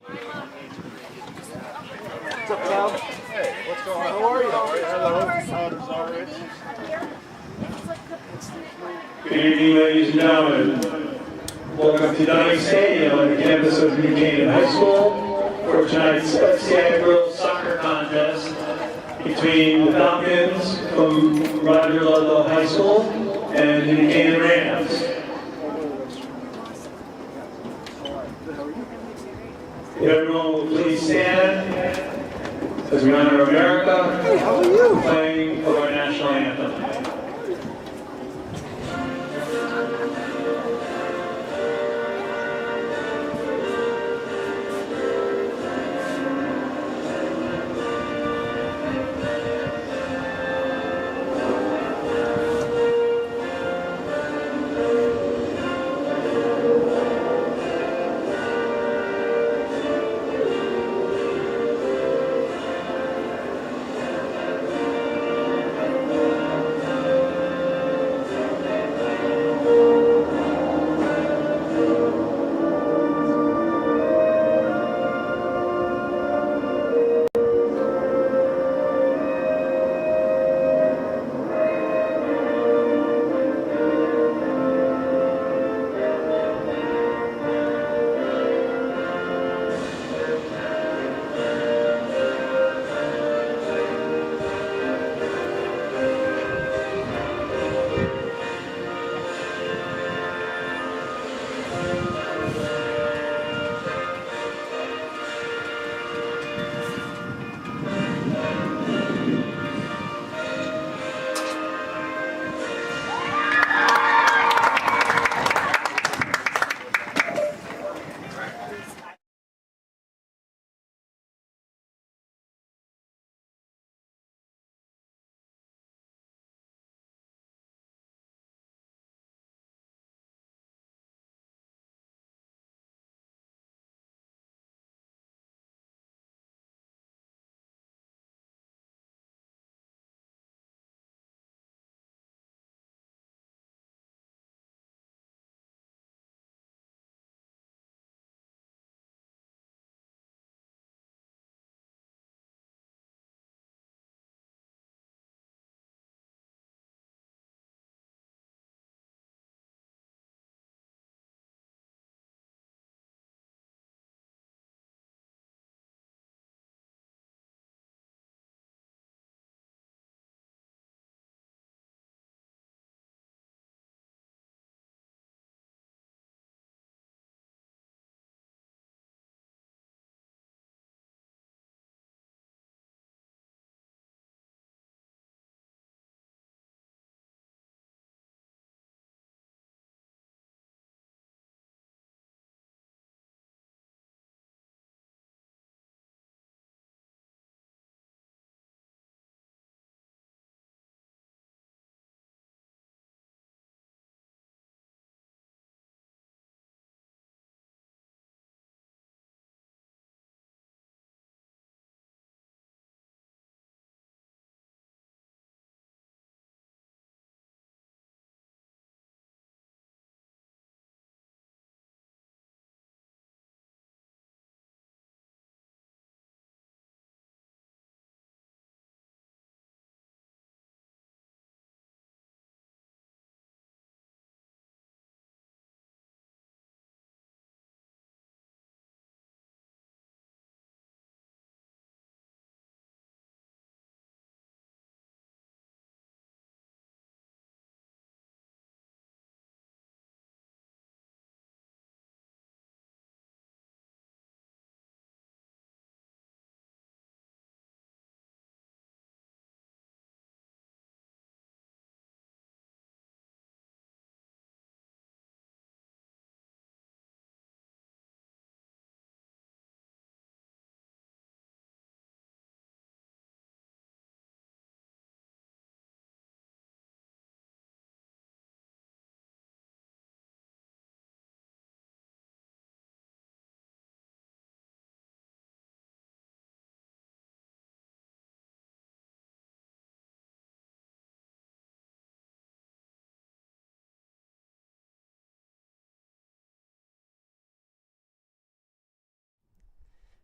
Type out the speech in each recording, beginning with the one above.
What's up, Cal? Hey, what's going on? How are you? Hello. Good evening, ladies and gentlemen. Welcome to Dunning Stadium on the campus of New Canaan High School for tonight's FCI Girls Soccer Contest between the Falcons from Roger Ludlowe High School and the New Canaan Rams. If everyone will please stand as we honor America, playing for our national anthem.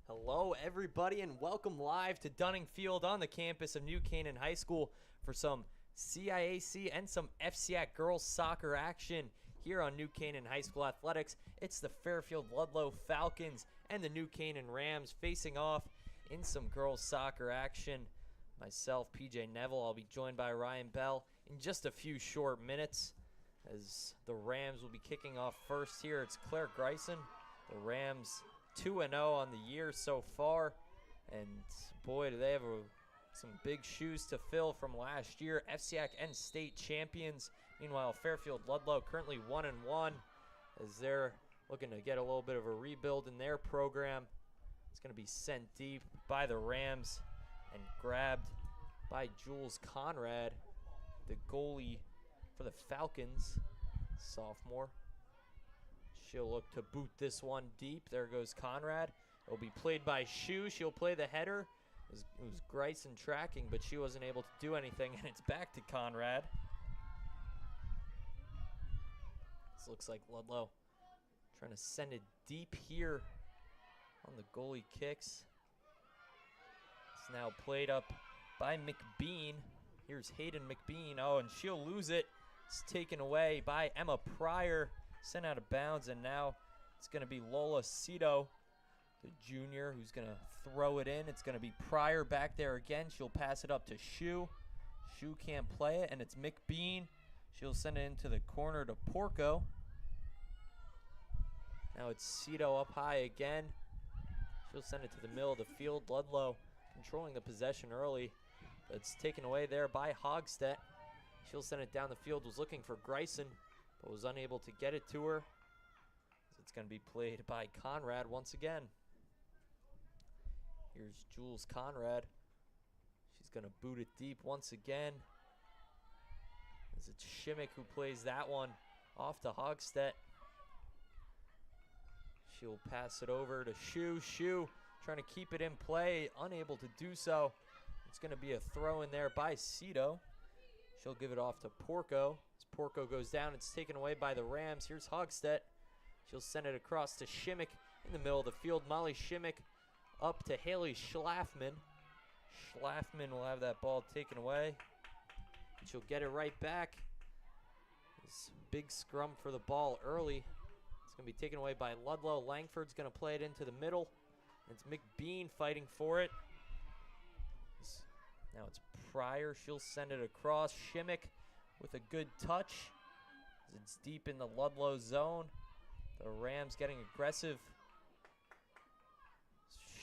Hello everybody and welcome live to Dunning Field on the campus of New Canaan High School for some CIAC and some FCAC girls soccer action here on New Canaan High School Athletics. It's the Fairfield Ludlowe Falcons and the New Canaan Rams facing off in some girls soccer action. Myself, PJ Neville, I'll be joined by Ryan Bell in just a few short minutes as the Rams will be kicking off first here. It's Claire Greisen. The Rams 2-0 on the year so far, and boy, do they have some big shoes to fill from last year. FCAC and state champions. Meanwhile, Fairfield Ludlowe currently 1-1 as they're looking to get a little bit of a rebuild in their program. It's going to be sent deep by the Rams and grabbed by Jules Conrad, the goalie for the Falcons, sophomore. She'll look to boot this one deep. There goes Conrad. It'll be played by Shu. She'll play the header. It was Greisen tracking, but she wasn't able to do anything, and it's back to Conrad. This looks like Ludlowe trying to send it deep here on the goalie kicks. It's now played up by McBean. Here's Hayden McBean. Oh, and she'll lose it. It's taken away by Emma Pryor. Sent out of bounds, and now it's going to be Lola Cito, the junior, who's going to throw it in. It's going to be Pryor back there again. She'll pass it up to Shu. Shu can't play it, and it's McBean. She'll send it into the corner to Porco. Now it's Cito up high again. She'll send it to the middle of the field. Ludlowe controlling the possession early, but it's taken away there by Hogstedt. She'll send it down the field, was looking for Greisen, but was unable to get it to her. So it's going to be played by Conrad once again. Here's Jules Conrad. She's going to boot it deep once again. As it's Shimmick who plays that one off to Hogstedt. She'll pass it over to Shu. Shu trying to keep it in play, unable to do so. It's going to be a throw in there by Cito. She'll give it off to Porco. As Porco goes down, it's taken away by the Rams. Here's Hogstedt. She'll send it across to Shimmick in the middle of the field. Molly Shimmick up to Haley Schlafman. Schlafman will have that ball taken away. And she'll get it right back. This big scrum for the ball early. It's going to be taken away by Ludlowe. Langford's going to play it into the middle. And it's McBean fighting for it. Now it's Pryor. She'll send it across. Shimmick with a good touch. It's deep in the Ludlowe zone. The Rams getting aggressive.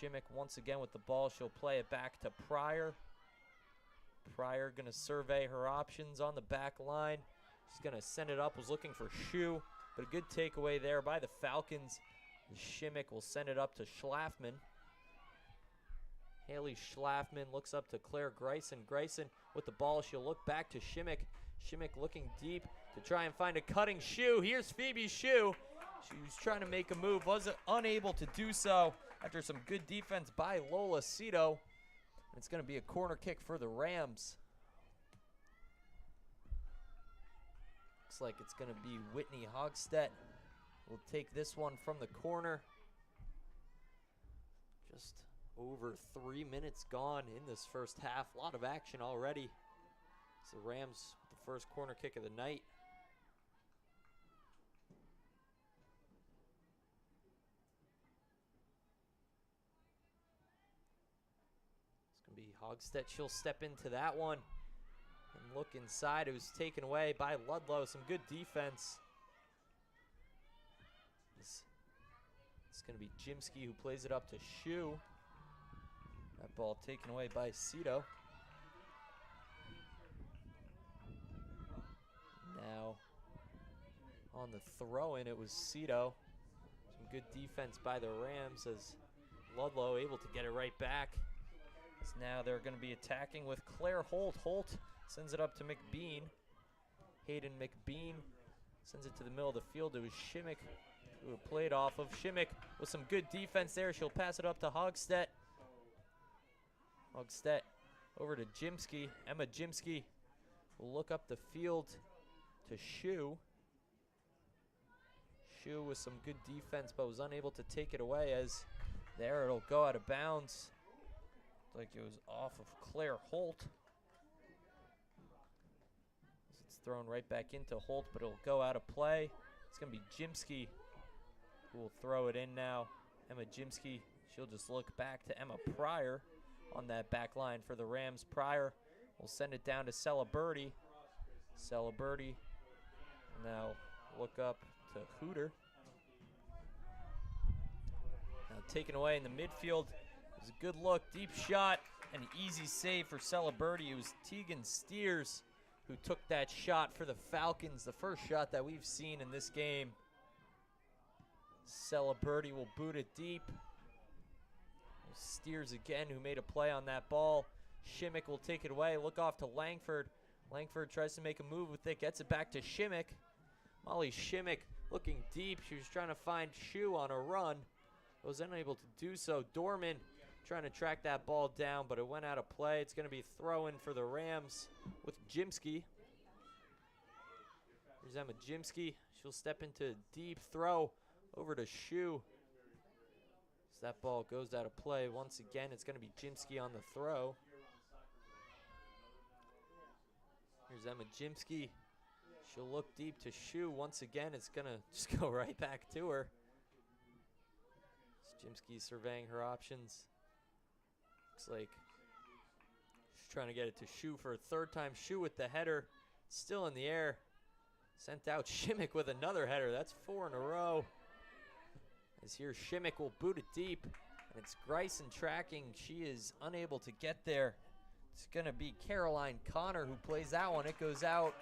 Shimmick once again with the ball. She'll play it back to Pryor. Pryor going to survey her options on the back line. She's going to send it up. Was looking for Shu, but a good takeaway there by the Falcons. Shimmick will send it up to Schlafman. Haley Schlafman looks up to Claire Greisen. Greisen with the ball. She'll look back to Shimmick. Shimmick looking deep to try and find a cutting Shu. Here's Phoebe Shu. She was trying to make a move, was unable to do so after some good defense by Lola Cito. And it's going to be a corner kick for the Rams. Looks like it's going to be Whitney Hogstedt. Will take this one from the corner. Just over 3 minutes gone in this first half. A lot of action already. It's the Rams with the first corner kick of the night. It's going to be Hogstedt. She'll step into that one and look inside. It was taken away by Ludlowe. Some good defense. It's going to be Jimsky who plays it up to Shu. That ball taken away by Cito. Now on the throw-in, it was Cito. Some good defense by the Rams as Ludlowe able to get it right back. So now they're going to be attacking with Claire Holt. Holt sends it up to McBean. Hayden McBean sends it to the middle of the field. It was Shimmick who played off of. Shimmick with some good defense there. She'll pass it up to Hogstedt. Hogstedt over to Jimsky. Emma Jimsky will look up the field to Shu. Shu with some good defense, but was unable to take it away as there. It'll go out of bounds. Like it was off of Claire Holt. It's thrown right back into Holt, but it'll go out of play. It's going to be Jimsky who will throw it in now. Emma Jimsky, she'll just look back to Emma Pryor on that back line for the Rams. Pryor will send it down to Celebrity. Celebrity now look up to Hooter. Now taken away in the midfield. It was a good look, deep shot, and an easy save for Celebrity. It was Tegan Steers who took that shot for the Falcons, the first shot that we've seen in this game. Celebrity will boot it deep. Steers again, who made a play on that ball. Shimmick will take it away. Look off to Langford. Langford tries to make a move with it, gets it back to Shimmick. Molly Shimmick looking deep. She was trying to find Shu on a run. Was unable to do so. Dorman trying to track that ball down, but it went out of play. It's going to be throw-in for the Rams with Jimsky. Here's Emma Jimsky. She'll step into deep throw over to Shu. As that ball goes out of play. Once again, it's going to be Jimsky on the throw. Here's Emma Jimsky. She'll look deep to Shu. Once again, it's going to just go right back to her. Jimsky surveying her options. Looks like she's trying to get it to Shu for a third time. Shu with the header. Still in the air. Sent out Shimmick with another header. That's 4 in a row. As here, Shimmick will boot it deep. And it's Grayson tracking. She is unable to get there. It's going to be Caroline Connor who plays that one. It goes out.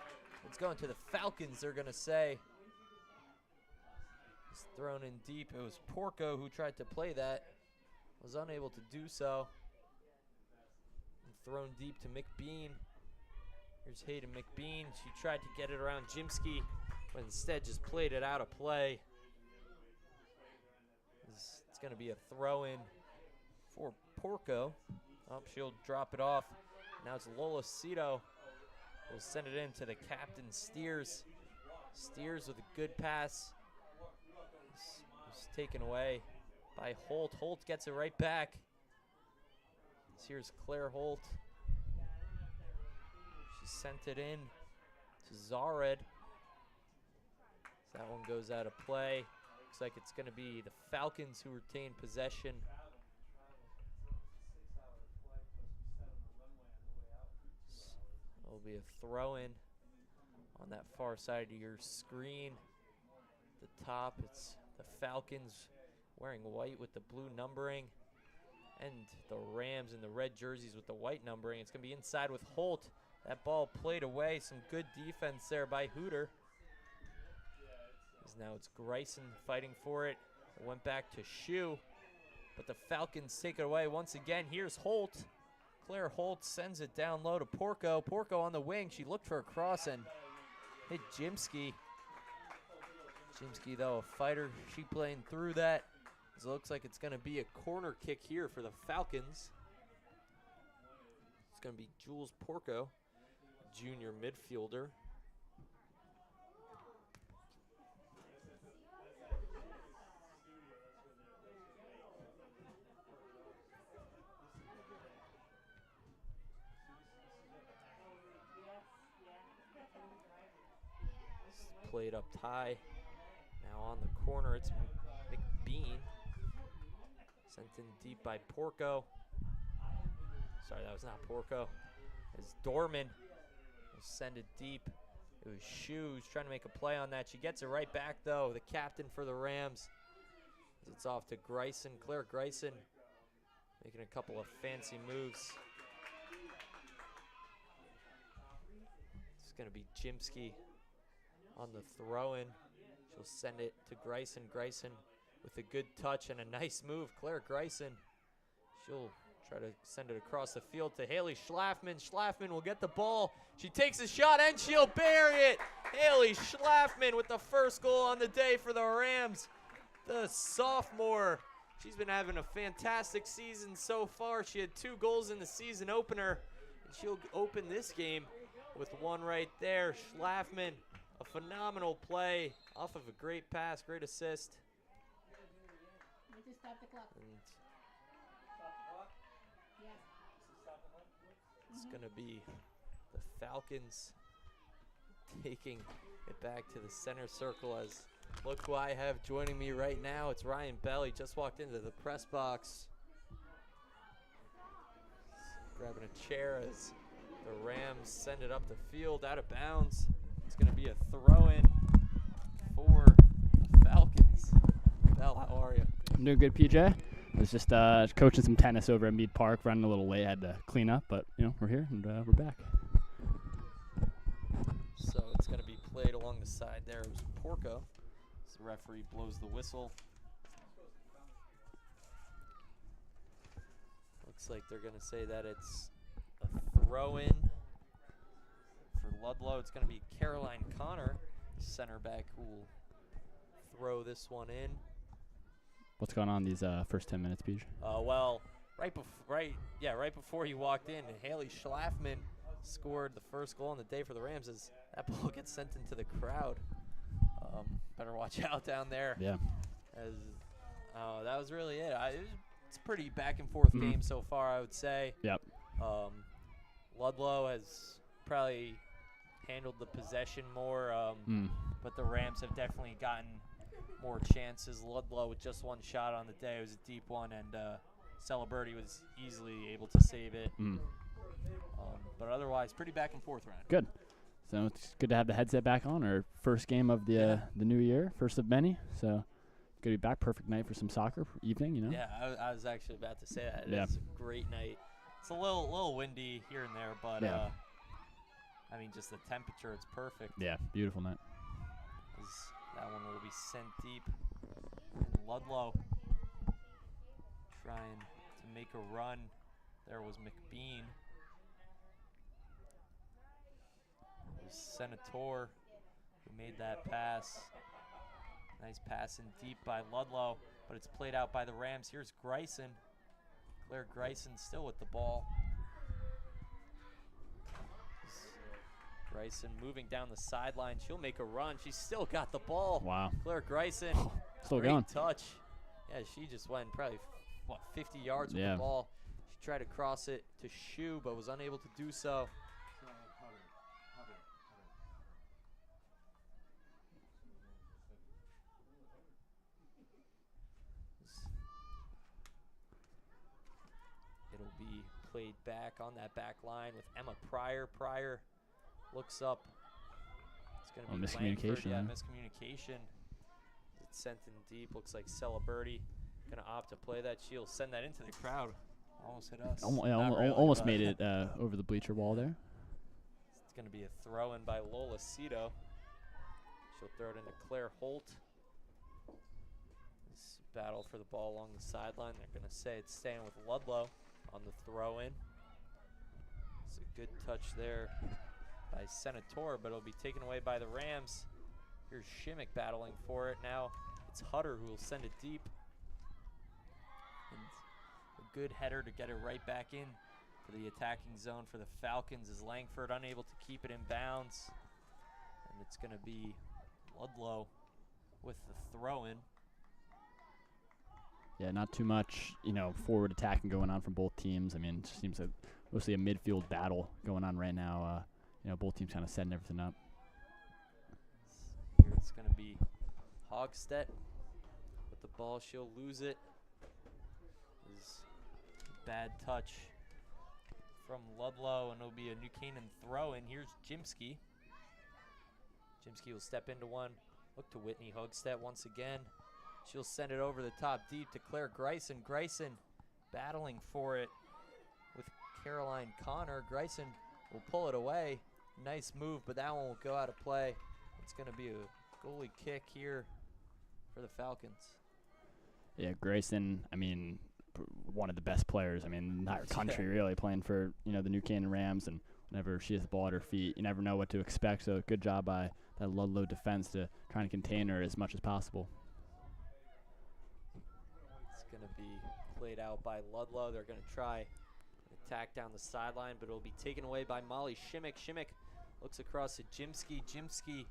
It's going to the Falcons, they're going to say. It's thrown in deep. It was Porco who tried to play that. Was unable to do so. And thrown deep to McBean. Here's Hayden McBean. She tried to get it around Jimsky, but instead just played it out of play. It's going to be a throw-in for Porco. Oh, she'll drop it off. Now it's Lola Cito. We'll send it in to the captain, Steers. Steers with a good pass. It's taken away by Holt. Holt gets it right back. Here's Claire Holt. She sent it in to Zared. So that one goes out of play. Looks like it's going to be the Falcons who retain possession. It'll be a throw-in on that far side of your screen. At the top, it's the Falcons wearing white with the blue numbering, and the Rams in the red jerseys with the white numbering. It's going to be inside with Holt. That ball played away. Some good defense there by Hooter. As now it's Grayson fighting for it. It went back to Shu, but the Falcons take it away once again. Here's Holt. Claire Holt sends it down low to Porco. Porco on the wing. She looked for a cross and hit Jimsky. Jimsky, though, a fighter. She playing through that. It looks like it's going to be a corner kick here for the Falcons. It's going to be Jules Porco, junior midfielder. Played up high. Now on the corner, it's McBean. Sent in deep by Porco. Sorry, that was not Porco. It's Dorman. Will send it deep. It was Shoes trying to make a play on that. She gets it right back, though. The captain for the Rams. It's off to Grayson. Claire Grayson making a couple of fancy moves. It's going to be Jimsky on the throw-in. She'll send it to Grayson. Grayson with a good touch and a nice move. Claire Grayson. She'll try to send it across the field to Haley Schlafman. Schlafman will get the ball. She takes a shot and she'll bury it. Haley Schlafman with the first goal on the day for the Rams. The sophomore. She's been having a fantastic season so far. She had 2 goals in the season opener, and she'll open this game with one right there. Schlafman. A phenomenal play off of a great pass, great assist. We just stop the clock. And Yes. it's going to be the Falcons taking it back to the center circle as look who I have joining me right now. It's Ryan Bell. He just walked into the press box. Grabbing a chair as the Rams send it up the field out of bounds. It's going to be a throw-in for the Falcons. Bell, how are you? I'm doing good, PJ. I was just coaching some tennis over at Mead Park, running a little late. Had to clean up, but we're here and we're back. So it's going to be played along the side there. It was Porco. As the referee blows the whistle. Looks like they're going to say that it's a throw-in for Ludlowe. It's going to be Caroline Connor, center back, who will throw this one in. What's going on these first 10 minutes, PJ? Well, right before you walked in, Haley Schlafman scored the first goal on the day for the Rams as that ball gets sent into the crowd. Better watch out down there. Yeah. As that was really it. It's a pretty back and forth game so far, I would say. Yep. Ludlowe has probably handled the possession more, but the Rams have definitely gotten more chances. Ludlowe with just one shot on the day. It was a deep one, and Celebrity was easily able to save it. But otherwise, pretty back and forth round. Good. So it's good to have the headset back on. Our first game of the new year, first of many. So good to be back. Perfect night for some soccer evening. Yeah, I was actually about to say that. Yeah. It's a great night. It's a little windy here and there, but I mean, just the temperature, it's perfect. Yeah, beautiful night. That one will be sent deep. And Ludlowe trying to make a run. There was McBean. It was Senator who made that pass. Nice pass in deep by Ludlowe, but it's played out by the Rams. Here's Greisen. Claire Greisen still with the ball. Greisen moving down the sideline. She'll make a run. She's still got the ball. Wow. Claire Greisen. Still Great going. touch. Yeah, she just went probably, 50 yards with the ball. She tried to cross it to Shu, but was unable to do so. It'll be played back on that back line with Emma Pryor. Pryor looks up. It's going to be miscommunication. Langford. Yeah, miscommunication. It's sent in deep. Looks like Celebrity going to opt to play that. She'll send that into the crowd. Almost hit us. Almost really, made it over the bleacher wall there. It's going to be a throw-in by Lola Cito. She'll throw it into Claire Holt. This battle for the ball along the sideline. They're going to say it's staying with Ludlowe on the throw-in. It's a good touch there by Senator, but it'll be taken away by the Rams. Here's Shimmick battling for it. Now it's Hutter who will send it deep. And a good header to get it right back in for the attacking zone for the Falcons is Langford unable to keep it in bounds. And it's going to be Ludlowe with the throw-in. Yeah, not too much, forward attacking going on from both teams. I mean, it just seems like mostly a midfield battle going on right now. Both teams kind of setting everything up. Here it's going to be Hogstedt with the ball. She'll lose it. This bad touch from Ludlowe, and it'll be a New Canaan throw-in. Here's Jimsky. Jimsky will step into one. Look to Whitney Hogstedt once again. She'll send it over the top deep to Claire Greisen. Greisen battling for it with Caroline Connor. Greisen will pull it away. Nice move, but that one will go out of play. It's going to be a goalie kick here for the Falcons. Yeah, Grayson, one of the best players, in the entire country, really, playing for, the New Canaan Rams. And whenever she has the ball at her feet, you never know what to expect. So good job by that Ludlowe defense to try and contain her as much as possible. It's going to be played out by Ludlowe. They're going to try an attack down the sideline, but it'll be taken away by Molly Shimmick. Shimmick looks across to Jimsky. Jimsky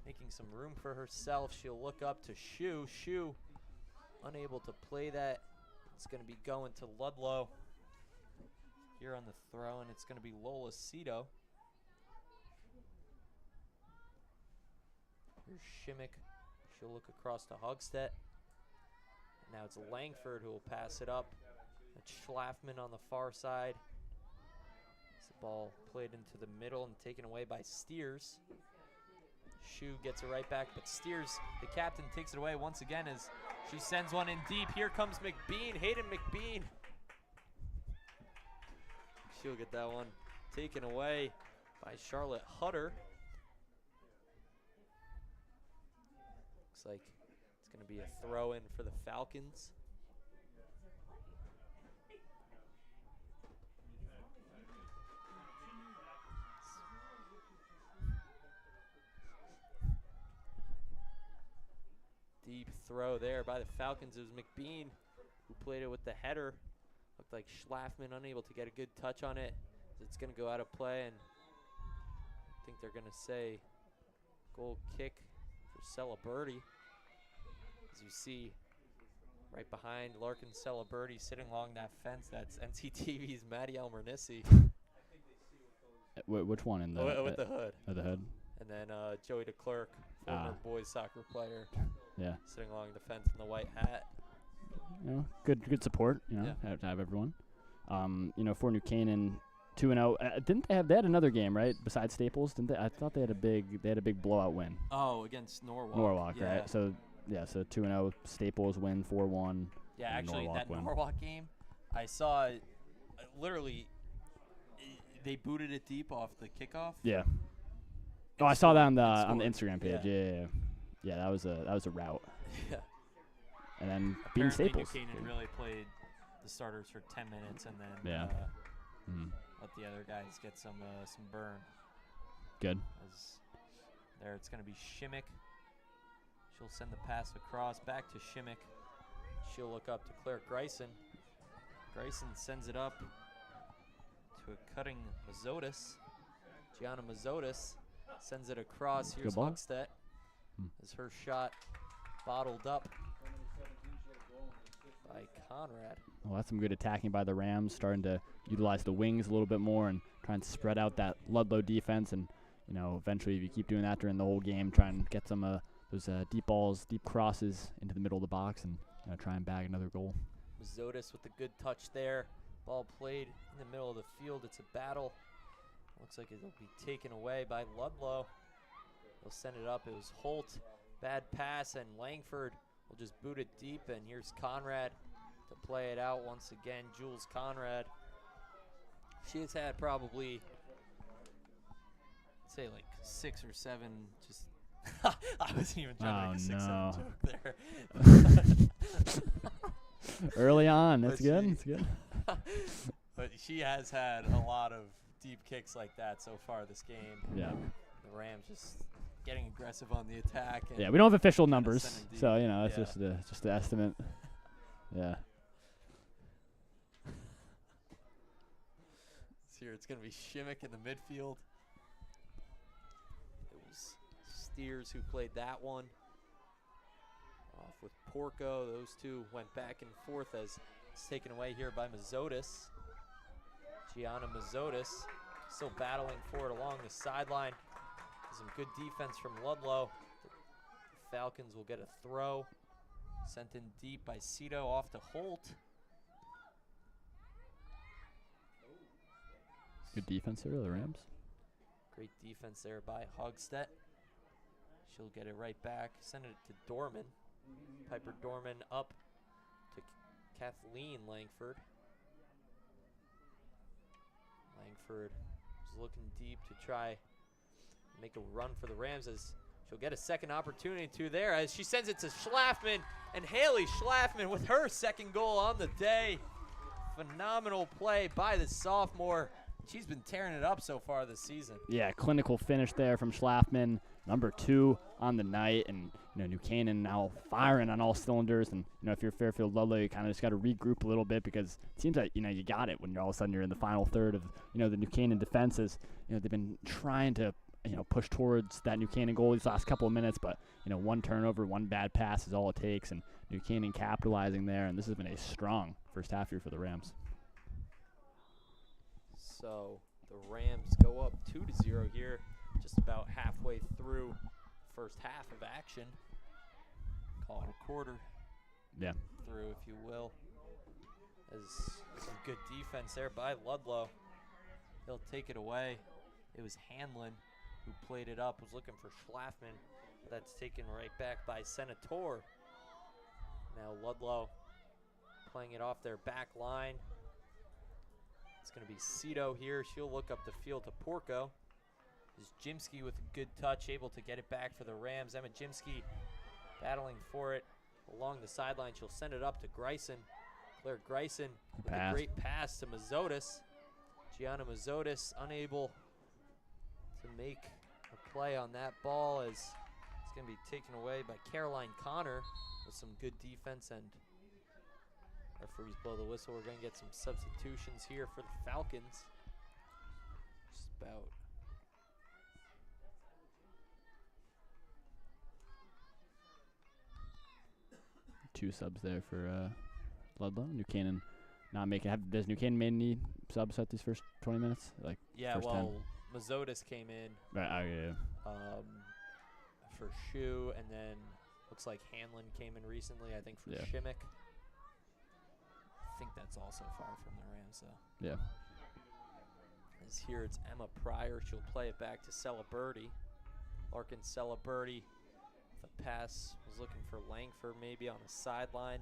making some room for herself. She'll look up to Shu. Shu unable to play that. It's going to be going to Ludlowe here on the throw, and it's going to be Lola Cito. Here's Shimmick. She'll look across to Hogstedt. Now it's Langford who will pass it up. It's Schlafman on the far side. It's the ball played into the middle and taken away by Steers. Shu gets it right back, but Steers, the captain, takes it away once again as she sends one in deep. Here comes McBean, Hayden McBean. She'll get that one taken away by Charlotte Hutter. Looks like it's going to be a throw in for the Falcons. Deep throw there by the Falcons. It was McBean who played it with the header. Looked like Schlafman unable to get a good touch on it. It's going to go out of play, and I think they're going to say goal kick for Celeberti. As you see right behind Larkin Celeberti sitting along that fence, that's NCTV's Maddie Almernissi. Which one in the with the hood? Oh, the hood. And then Joey DeClerc, former boys soccer player. Yeah. Sitting along the fence in the white hat. You know, good support. You know, Yeah. to have everyone. You know, for New Canaan, 2-0. Didn't they had another game, right? Besides Staples, didn't they? I thought they had a big blowout win. Oh, against Norwalk. Norwalk, yeah. right? So 2-0. Staples win 4-1. Yeah, actually, Norwalk that win. Norwalk game, I saw literally they booted it deep off the kickoff. Yeah. Oh, I saw that on the scored. Instagram page. Yeah. That was a rout. Yeah. And then beating Apparently Staples. New Canaan really played the starters for 10 minutes and then let the other guys get some burn. Good. As there, it's going to be Shimmick. She'll send the pass across back to Shimmick. She'll look up to Claire Greisen. Greisen sends it up to a cutting Mazotis. Gianna Mazotis sends it across. Here's Good ball. Hogstedt as her shot bottled up by Conrad. Well, that's some good attacking by the Rams, starting to utilize the wings a little bit more and trying to spread out that Ludlowe defense. And, you know, eventually if you keep doing that during the whole game, try and get some those deep balls, deep crosses into the middle of the box and try and bag another goal. Mazotis with the good touch there. Ball played in the middle of the field. It's a battle. Looks like it'll be taken away by Ludlowe. They'll send it up. It was Holt. Bad pass, and Langford will just boot it deep. And here's Conrad to play it out once again. Jules Conrad. She has had probably, I'd say like 6 or 7 just I wasn't even trying to make a 6-7 joke there. Early on, that's But good. she- That's good. But she has had a lot of deep kicks like that so far this game. Yeah. The Rams just getting aggressive on the attack. And Yeah, we don't have official kinda numbers, sending deep. so it's Yeah. just the estimate. Yeah. Here it's going to be Shimmick in the midfield. It was Steers who played that one. Off with Porco. Those two went back and forth as it's taken away here by Mazotis. Gianna Mazotis still battling for it along the sideline. Some good defense from Ludlowe. The Falcons will get a throw. Sent in deep by Cito off to Holt. Good defense there, the Rams. Great defense there by Hogstedt. She'll get it right back. Send it to Dorman. Piper Dorman up to Kathleen Langford. Langford is looking deep to try make a run for the Rams as she'll get a second opportunity to there as she sends it to Schlafman, and Haley Schlafman with her second goal on the day. Phenomenal play by the sophomore. She's been tearing it up so far this season. Yeah, clinical finish there from Schlafman, number 2 on the night, and New Canaan now firing on all cylinders. And if you're Fairfield Ludlowe, you kind of just got to regroup a little bit because it seems like you got it when all of a sudden you're in the final third of the New Canaan defenses. They've been trying to push towards that New Canaan goal these last couple of minutes, but one turnover, one bad pass is all it takes, and New Canaan capitalizing there, and this has been a strong first half here for the Rams. So the Rams go up 2-0 here, just about halfway through first half of action. Call it a quarter. Yeah. Through, if you will. As some good defense there by Ludlowe. He'll take it away. It was Hanlon who played it up, was looking for Schlafman. That's taken right back by Senator. Now Ludlowe playing it off their back line. It's going to be Cito here. She'll look up the field to Porco. Is Jimsky with a good touch, able to get it back for the Rams. Emma Jimsky battling for it along the sideline. She'll send it up to Greisen. Claire Greisen with a great pass to Mazotis. Gianna Mazotis unable to make a play on that ball, as it's going to be taken away by Caroline Connor with some good defense, and referees blow the whistle. We're going to get some substitutions here for the Falcons. Just about. Two subs there for Ludlowe. New Canaan not making. Does New Canaan made any subs at these first 20 minutes? Like yeah, first well, Mazotis came in. Right. Yeah. For Shu, and then looks like Hanlon came in recently, I think, for Shimmick. I think that's also far from the Rams, though. Yeah. As here it's Emma Pryor. She'll play it back to Celeberti. Larkin Celeberti. The pass was looking for Langford maybe on the sideline.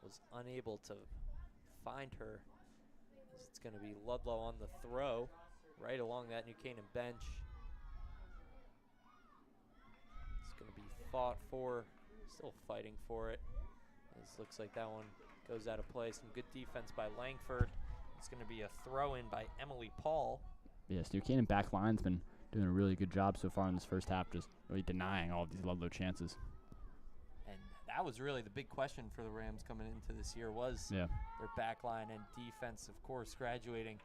Was unable to find her. It's going to be Ludlowe on the throw right along that New Canaan bench. It's going to be fought for, still fighting for it. This looks like that one goes out of play. Some good defense by Langford. It's going to be a throw-in by Emily Paul. Yes, New Canaan back line's been doing a really good job so far in this first half, just really denying all of these Ludlowe chances. And that was really the big question for the Rams coming into this year, was their back line and defense, of course, graduating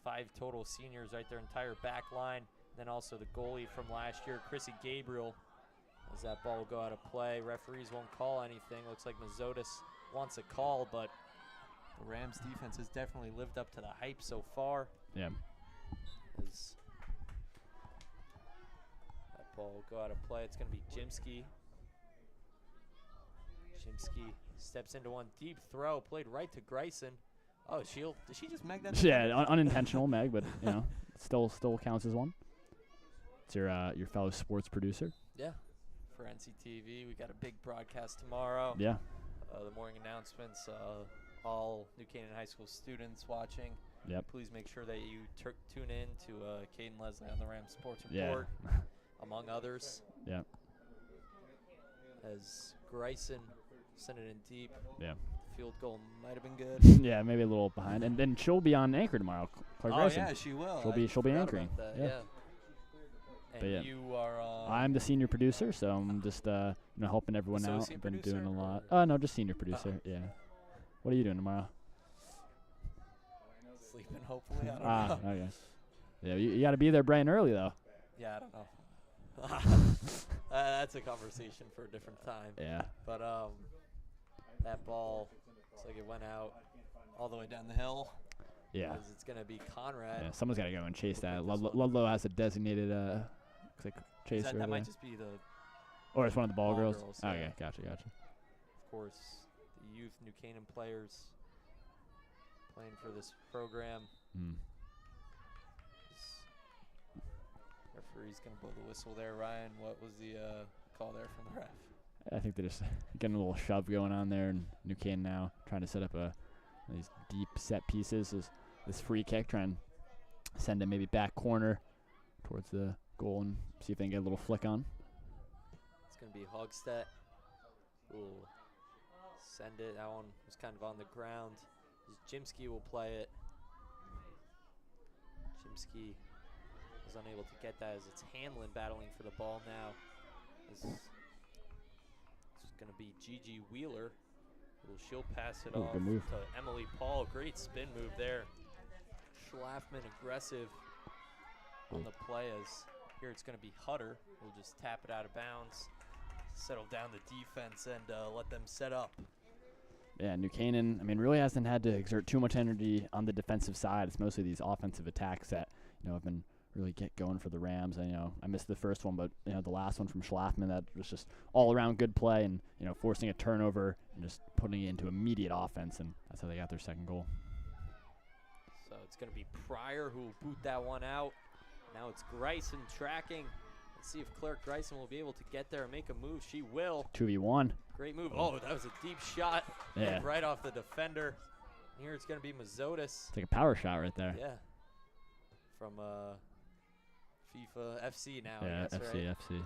5 total seniors, right, their entire back line. Then also the goalie from last year, Chrissy Gabriel, as that ball will go out of play. Referees won't call anything. Looks like Mazotis wants a call, but the Rams defense has definitely lived up to the hype so far. Yeah. As that ball will go out of play. It's going to be Jimsky. Jimsky steps into one deep throw, played right to Greisen. Oh, did she just meg that? Yeah, unintentional meg, but you know, still counts as one. It's your fellow sports producer. Yeah, for NCTV, we got a big broadcast tomorrow. Yeah. The morning announcements. All New Canaan High School students watching. Yep. Please make sure that you tune in to Kate and Leslie on the Rams Sports Report, among others. Yeah. As Greisen sent it in deep. Yeah. Field goal might have been good. Yeah, maybe a little behind, and then she'll be on anchor tomorrow. Claire Greisen. Yeah, she will. She'll be anchoring. Yeah. And yeah. you are. I'm the senior producer, so I'm just helping everyone out. I've been doing a lot. No, just senior producer. Yeah. What are you doing tomorrow? Sleeping, hopefully. I don't know. Okay. Yeah, you got to be there bright and early, though. Yeah, I don't know. That's a conversation for a different time. Yeah. But that ball looks like it went out all the way down the hill. Yeah. It's going to be Conrad. Yeah, someone's got to go and chase that. Ludlowe has a designated looks like chaser. That might just be the. Or it's one of the ball girls. Yeah. Oh, yeah, gotcha. Of course, the youth New Canaan players playing for this program. Referee's going to blow the whistle there. Ryan, what was the call there from the ref? I think they're just getting a little shove going on there, and New Canaan now trying to set up these deep set pieces. This free kick, trying to send it maybe back corner towards the goal and see if they can get a little flick on. It's going to be Hogstedt who will send it. That one was kind of on the ground. Jimsky will play it. Jimsky is unable to get that as it's Hanlon battling for the ball now. This is going to be Gigi Wheeler. She'll pass it off good move. to Emily Paul. Great spin move there. Schlafman aggressive on the play, as here it's going to be Hutter. We'll just tap it out of bounds. settle down the defense and let them set up. Yeah, New Canaan, I mean, really hasn't had to exert too much energy on the defensive side. It's mostly these offensive attacks that, have been really get going for the Rams. And, I missed the first one, but, the last one from Schlafman, that was just all-around good play and, forcing a turnover and just putting it into immediate offense, and that's how they got their second goal. So it's going to be Pryor who will boot that one out. Now it's Greisen tracking. Let's see if Claire Greisen will be able to get there and make a move. She will. 2v1. Great move. Oh, that was a deep shot. Yeah. Right off the defender. Here it's going to be Mazotis. It's like a power shot right there. Yeah. From FIFA FC now, Yeah, I guess, FC, right? FC.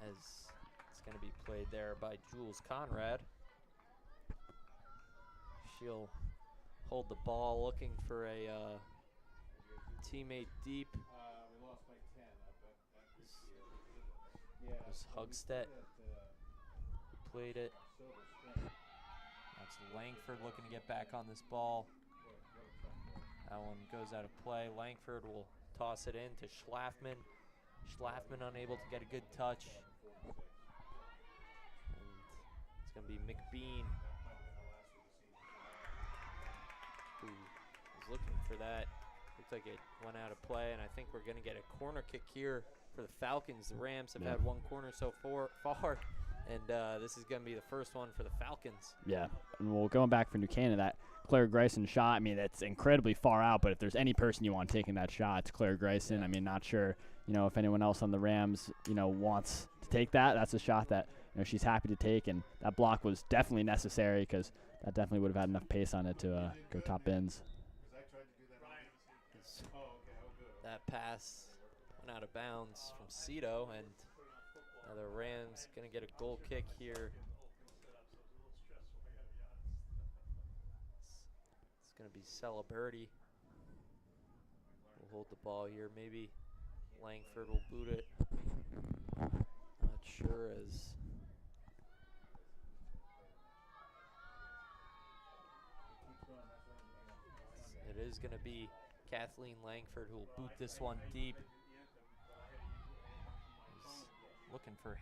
As it's going to be played there by Jules Conrad. She'll hold the ball looking for a teammate deep. We lost by 10. It was Hugstead who played it. That's Langford looking to get back on this ball. That one goes out of play. Langford will toss it in to Schlafman. Schlafman unable to get a good touch. And it's going to be McBean who was looking for that. Looks like it went out of play, and I think we're going to get a corner kick here for the Falcons. The Rams have had one corner so far, and this is going to be the first one for the Falcons. Yeah, and well, going back for New Canaan, that Claire Greisen shot, I mean, that's incredibly far out, but if there's any person you want taking that shot, it's Claire Greisen. I mean, not sure, if anyone else on the Rams, wants to take that. That's a shot that, she's happy to take, and that block was definitely necessary because that definitely would have had enough pace on it to go top bins. That pass went out of bounds from Cito, and now the Rams going to get a goal kick here. It's going to be Celebrity. We'll hold the ball here. Maybe Langford will boot it. Not sure as it is going to be Kathleen Langford who will boot this one deep. He's looking for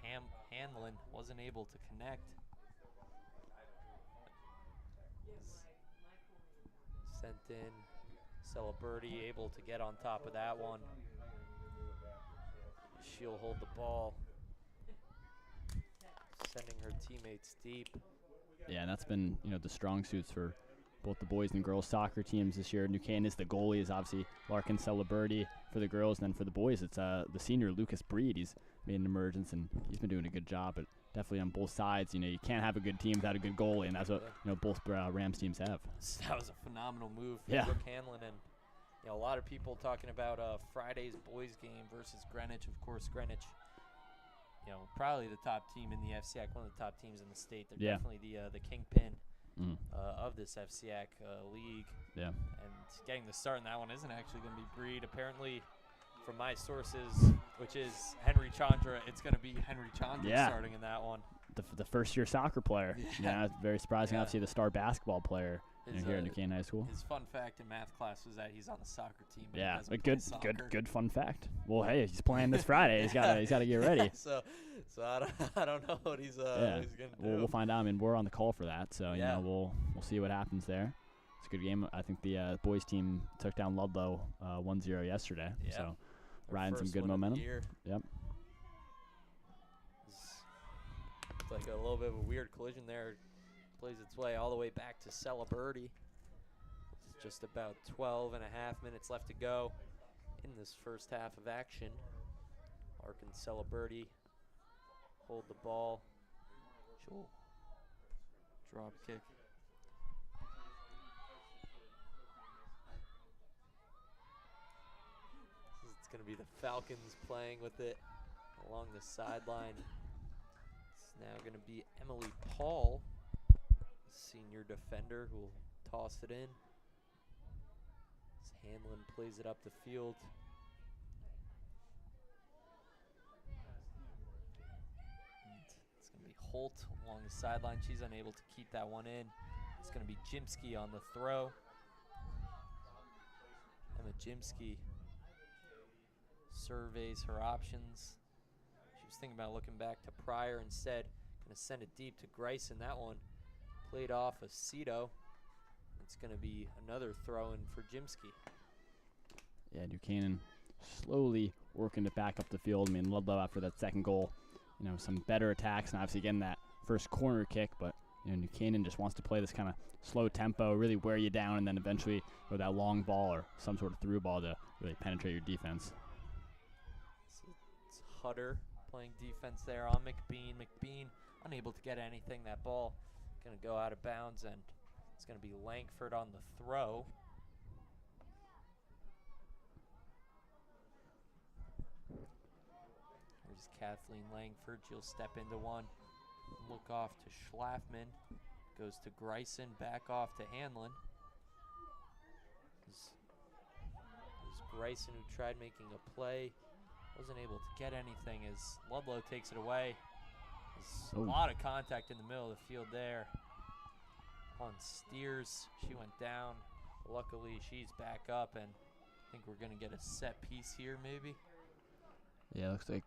Hanlon, wasn't able to connect. Sent in. Celebrity able to get on top of that one. She'll hold the ball, sending her teammates deep. Yeah, and that's been, the strong suits for both the boys and girls soccer teams this year. New Canaan is the goalie, is obviously Larkin Celebrity for the girls, and then for the boys, it's the senior Lucas Breed. He's made an emergence, and he's been doing a good job, but definitely on both sides. You can't have a good team without a good goalie, and that's what both Rams teams have. That was a phenomenal move for Yeah. Brooke Hanlon, and a lot of people talking about Friday's boys game versus Greenwich. Of course, Greenwich, probably the top team in the FCAC, one of the top teams in the state. They're definitely the kingpin of this FCAC league. Yeah. And getting the start in that one isn't actually going to be Breed. Apparently, from my sources, which is Henry Chandra, it's going to be Henry Chandra starting in that one. The first-year soccer player. Yeah, it's very surprising. Obviously, the star basketball player here at New Canaan High School. His fun fact in math class was that he's on the soccer team. But Yeah, he a doesn't play good fun fact. Well, hey, he's playing this Friday. He's got to get ready. so I don't know what he's gonna do. We'll find out. I mean, we're on the call for that, so Yeah. we'll see what happens there. It's a good game. I think the boys team took down Ludlowe 1-0 yesterday. Yeah. So Their riding some first good one of the momentum. year. Yep. It's like a little bit of a weird collision there. Plays its way all the way back to Celebrity. It's just about 12 and a half minutes left to go in this first half of action. Larkin Celebrity hold the ball. She'll drop kick. It's going to be the Falcons playing with it along the sideline. It's now going to be Emily Paul, senior defender, who will toss it in. As Hanlon plays it up the field. And it's going to be Holt along the sideline. She's unable to keep that one in. It's going to be Jimsky on the throw. Emma Jimsky surveys her options. She was was thinking about looking back to Pryor instead. Going to send it deep to Grayson. That one played off of Cito. It's going to be another throw-in for Jimsky. Yeah, New Canaan slowly working to back up the field. I mean, Ludlowe after that second goal, you know, some better attacks and obviously getting that first corner kick, but you know, New Canaan just wants to play this kind of slow tempo, really wear you down, and then eventually go that long ball or some sort of through ball to really penetrate your defense. It's Hutter playing defense there on McBean. McBean unable to get anything. That ball going to go out of bounds, and it's going to be Langford on the throw. Here's Kathleen Langford. She'll step into one. Look off to Schlafman. Goes to Grayson. Back off to Hanlon. It was Grayson who tried making a play. Wasn't able to get anything as Ludlowe takes it away. There's a lot of contact in the middle of the field there. On Steers, she went down. Luckily, she's back up, and I think we're going to get a set piece here, maybe. Yeah, looks like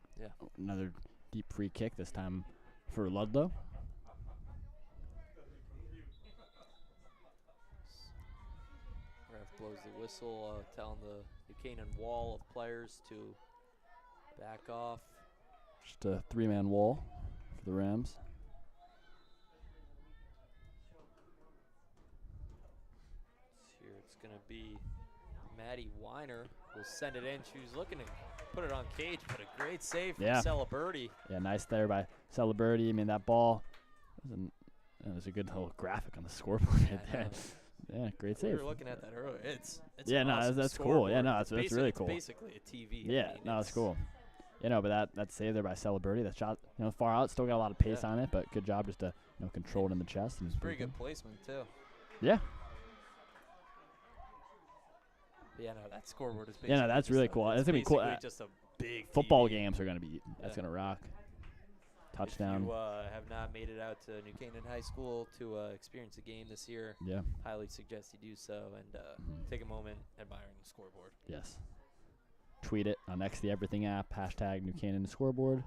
another deep free kick this time for Ludlowe. Ref blows the whistle, telling the Canaan wall of players to back off. Just a three-man wall for the Rams. Here it's going to be Maddie Weiner will send it in. She was looking to put it on cage, but a great save from Celebrity. Yeah, nice there by Celebrity. I mean, that ball was a good little graphic on the scoreboard right there. Yeah, great save. We were looking at that earlier. It's yeah, an awesome that's scoreboard. cool. Yeah, no, that's really cool. It's basically a TV. Yeah, that's cool. You know, but that save there by Celebrity, that shot, you know, far out, still got a lot of pace on it, but good job just to, you know, control it in the chest. And pretty good placement too. Yeah. But yeah, no, that scoreboard is basically. Yeah, no, that's really cool. It's gonna be cool. Just a big football TV. games are gonna be. That's gonna rock. Touchdown. If you have not made it out to New Canaan High School to experience a game this year, highly suggest you do so and take a moment admiring the scoreboard. Yes. Tweet it on X the Everything app, hashtag New Canaan Scoreboard.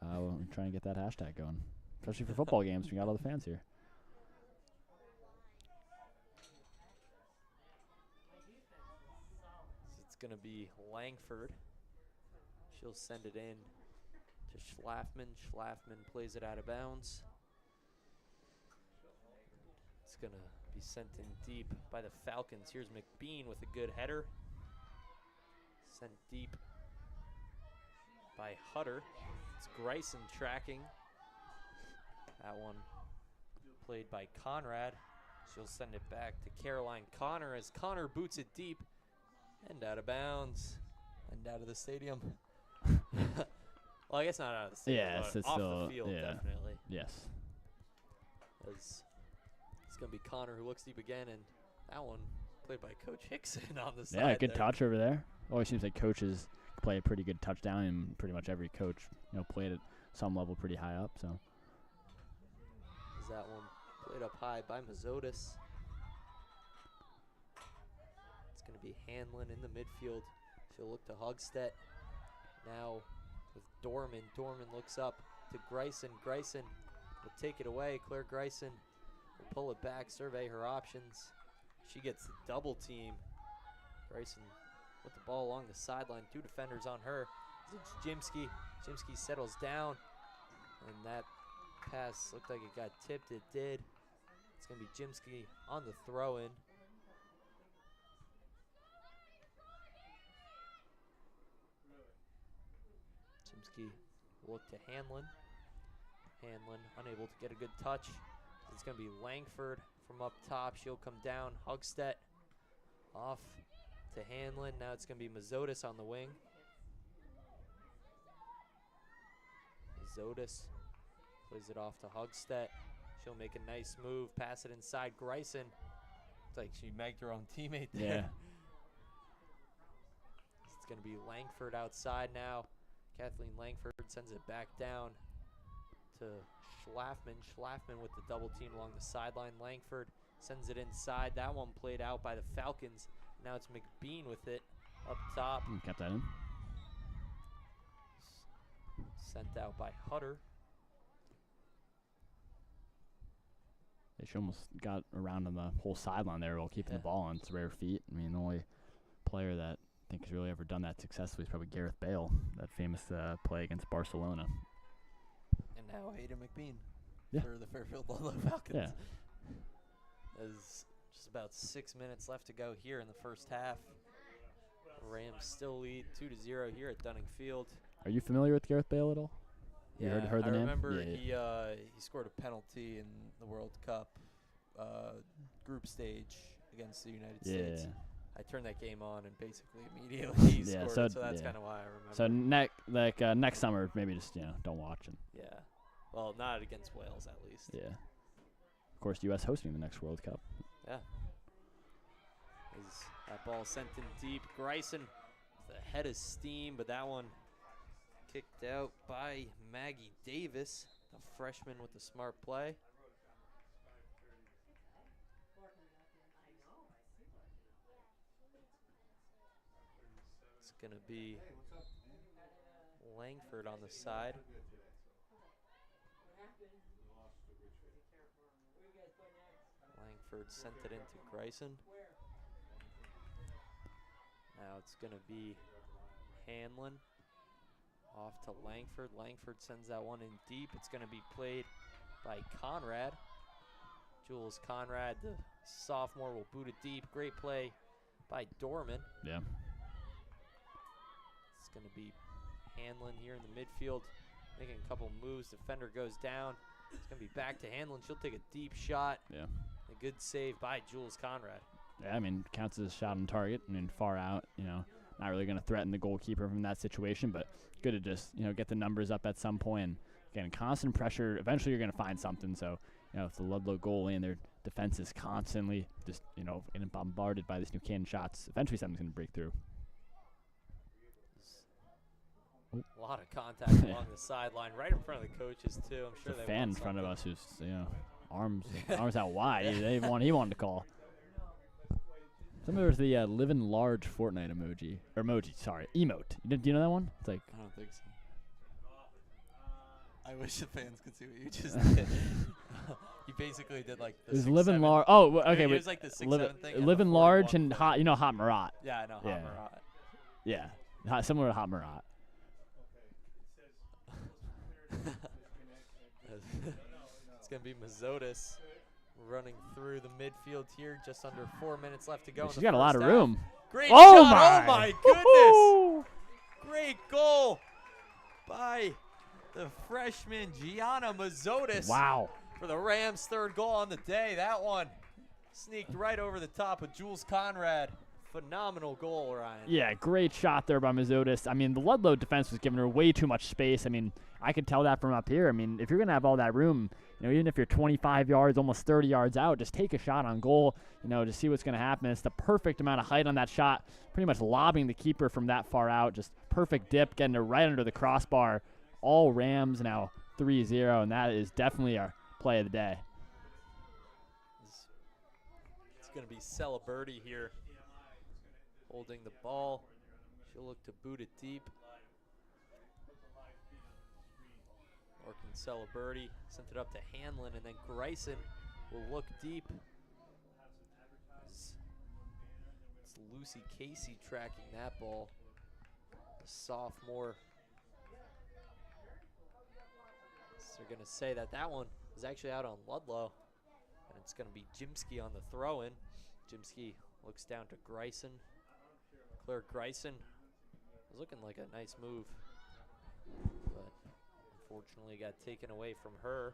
We'll try and get that hashtag going, especially for football games. We got all the fans here. It's going to be Langford. She'll send it in to Schlafman. Schlafman plays it out of bounds. It's going to be sent in deep by the Falcons. Here's McBean with a good header. Sent deep by Hutter. It's Grayson tracking. That one played by Conrad. She'll send it back to Caroline Connor as Connor boots it deep and out of bounds and out of the stadium. Well, I guess not out of the stadium. Yeah, but it's off still, the field, definitely. Yes. It's going to be Connor who looks deep again, and that one played by Coach Hickson on the side. Yeah, good touch over there. Always seems like coaches play a pretty good touchdown, and pretty much every coach, you know, played at some level pretty high up. So. Is that one played up high by Mazotis? It's going to be Hanlon in the midfield. She'll look to Hogstedt. Now with Dorman. Dorman looks up to Grayson. Grayson will take it away. Claire Grayson will pull it back, survey her options. She gets the double team. Grayson with the ball along the sideline. Two defenders on her. It's Jimsky. Jimsky settles down. And that pass looked like it got tipped. It did. It's going to be Jimsky on the throw-in. Jimsky will look to Hanlon. Hanlon unable to get a good touch. It's going to be Langford from up top. She'll come down. Hogstedt off to Hanlon. Now it's going to be Mazotis on the wing. Mazotis plays it off to Hogstedt. She'll make a nice move, pass it inside Grayson. It's like she megged her own teammate there. Yeah. It's going to be Langford outside now. Kathleen Langford sends it back down to Schlafman. Schlafman with the double team along the sideline. Langford sends it inside. That one played out by the Falcons. Now it's McBean with it up top. Kept that in. Sent out by Hutter. She almost got around on the whole sideline there while keeping the ball on its rare feet. I mean, the only player that I think has really ever done that successfully is probably Gareth Bale, that famous play against Barcelona. And now Hayden McBean Yeah. for the Fairfield Ludlowe Falcons. Yeah. There's just about 6 minutes left to go here in the first half. Rams still lead 2-0 here at Dunning Field. Are you familiar with Gareth Bale at all? You heard the I name? remember Yeah, he scored a penalty in the World Cup group stage against the United States. I turned that game on and basically immediately he scored, so that's kind of why I remember. So next summer, maybe just don't watch him. Yeah, well, not against Wales at least. Yeah. Of course, U.S. hosting the next World Cup. Yeah. That ball sent in deep. Greisen with a head of steam, but that one kicked out by Maggie Davis, a freshman with a smart play. It's going to be Langford on the side. Langford sent it into Greisen. Now it's going to be Hanlon off to Langford. Langford sends that one in deep. It's going to be played by Conrad. Jules Conrad, the sophomore, will boot it deep. Great play by Dorman. Yeah. It's going to be Hanlon here in the midfield, making a couple moves. Defender goes down. It's going to be back to Hanlon. She'll take a deep shot. Yeah. A good save by Jules Conrad. Yeah, I mean, counts as a shot on target. I mean, far out, not really going to threaten the goalkeeper from that situation, but good to just, get the numbers up at some point. And again, constant pressure. Eventually, you're going to find something. So, if the Ludlowe goalie and their defense is constantly just, getting bombarded by these New Canaan shots, eventually something's going to break through. A lot of contact along the sideline, right in front of the coaches, too. I'm sure There's they a fan in want front of something. us who's, arms out wide. He wanted to call. Somebody was the living large Fortnite emote. Emote. Do you know that one? It's like, I don't think so. I wish the fans could see what you just did. You basically did like the it was 6'7". living large. Oh, okay. It But was like the 6'7" thing. and living the large 41 and thing. hot. Hot Marat. Yeah, I know. Yeah. Hot Marat. Yeah, similar to Hot Marat. It's going to be Mazzotis running through the midfield here. Just under 4 minutes left to go. She's got a lot of half. room. Great Oh shot. my! Oh my goodness! Great goal by the freshman Gianna Mazzotis. Wow. For the Rams' third goal on the day. That one sneaked right over the top of Jules Conrad. Phenomenal goal, Ryan. Yeah, great shot there by Mazzotis. I mean, the Ludlowe defense was giving her way too much space. I mean, I could tell that from up here. I mean, if you're going to have all that room, even if you're 25 yards, almost 30 yards out, just take a shot on goal, to see what's going to happen. It's the perfect amount of height on that shot, pretty much lobbing the keeper from that far out. Just perfect dip, getting it right under the crossbar. All Rams now 3-0, and that is definitely our play of the day. It's going to be Celeberti here, holding the ball. She'll look to boot it deep. Orkin Celeberti sent it up to Hanlon, and then Greisen will look deep. It's Lucy Casey tracking that ball. The sophomore. So they're going to say that one is actually out on Ludlowe, and it's going to be Jimsky on the throw-in. Jimsky looks down to Greisen. Claire Greisen was looking like a nice move, but unfortunately got taken away from her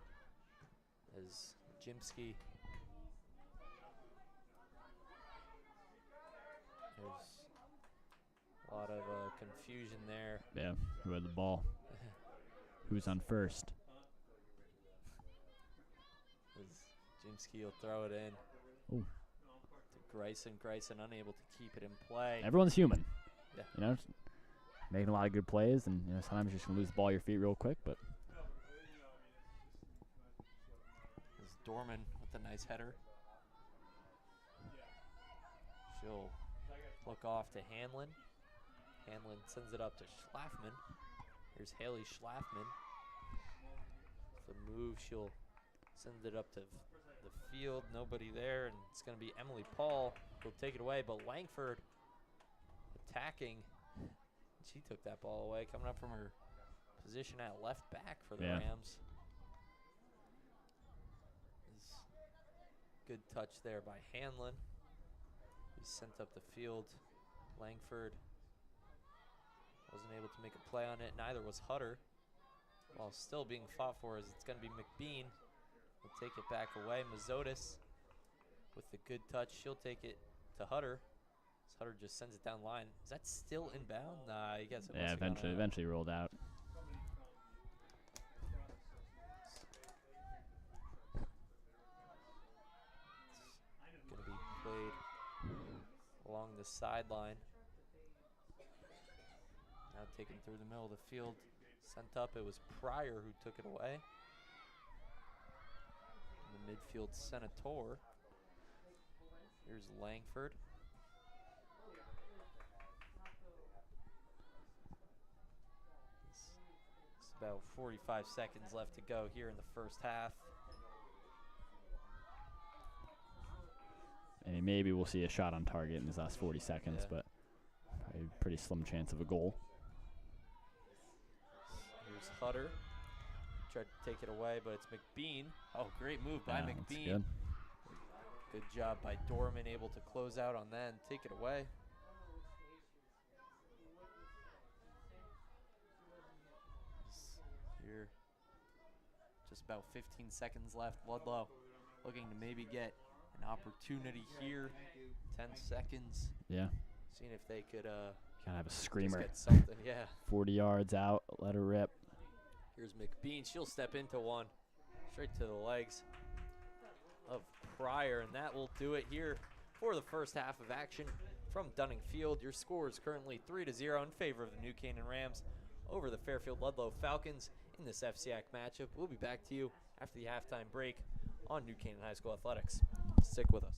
as Jimsky. There's a lot of confusion there. Yeah, who had the ball? Who's on first? As Jimsky will throw it in. Ooh. To Greisen. Greisen unable to keep it in play. Everyone's human. Yeah. Making a lot of good plays, and sometimes you're just gonna lose the ball at your feet real quick. But There's Dorman with a nice header. She'll look off to Hanlon. Hanlon sends it up to Schlafman. Here's Haley Schlafman. The move, she'll send it up to the field. Nobody there, and it's going to be Emily Paul who'll take it away. But Langford attacking. She took that ball away, coming up from her position at left back for the Rams. Good touch there by Hanlon. He sent up the field. Langford wasn't able to make a play on it. Neither was Hutter. While still being fought for, as it's going to be McBean. Will take it back away. Mazotis with the good touch. She'll take it to Hutter. Hutter just sends it down line. Is that still inbound? Nah, I guess it was. Yeah, eventually rolled out. It's going to be played along the sideline. Now taken through the middle of the field. Sent up, it was Pryor who took it away. In the midfield, Senator. Here's Langford. It's about 45 seconds left to go here in the first half. I mean, maybe we'll see a shot on target in these last 40 seconds, but probably a pretty slim chance of a goal. Here's Hutter. Tried to take it away, but it's McBean. Oh, great move by McBean. Good. Good job by Dorman, able to close out on that and take it away. Here, just about 15 seconds left. Ludlowe looking to maybe get an opportunity here. 10 seconds. Yeah. Seeing if they could gotta have a screamer. get something. Yeah. 40 yards out, let her rip. Here's McBean. She'll step into one. Straight to the legs of Pryor, and that will do it here for the first half of action from Dunning Field. Your score is currently 3-0 in favor of the New Canaan Rams over the Fairfield Ludlowe Falcons in this FCAC matchup. We'll be back to you after the halftime break on New Canaan High School Athletics. Stick with us.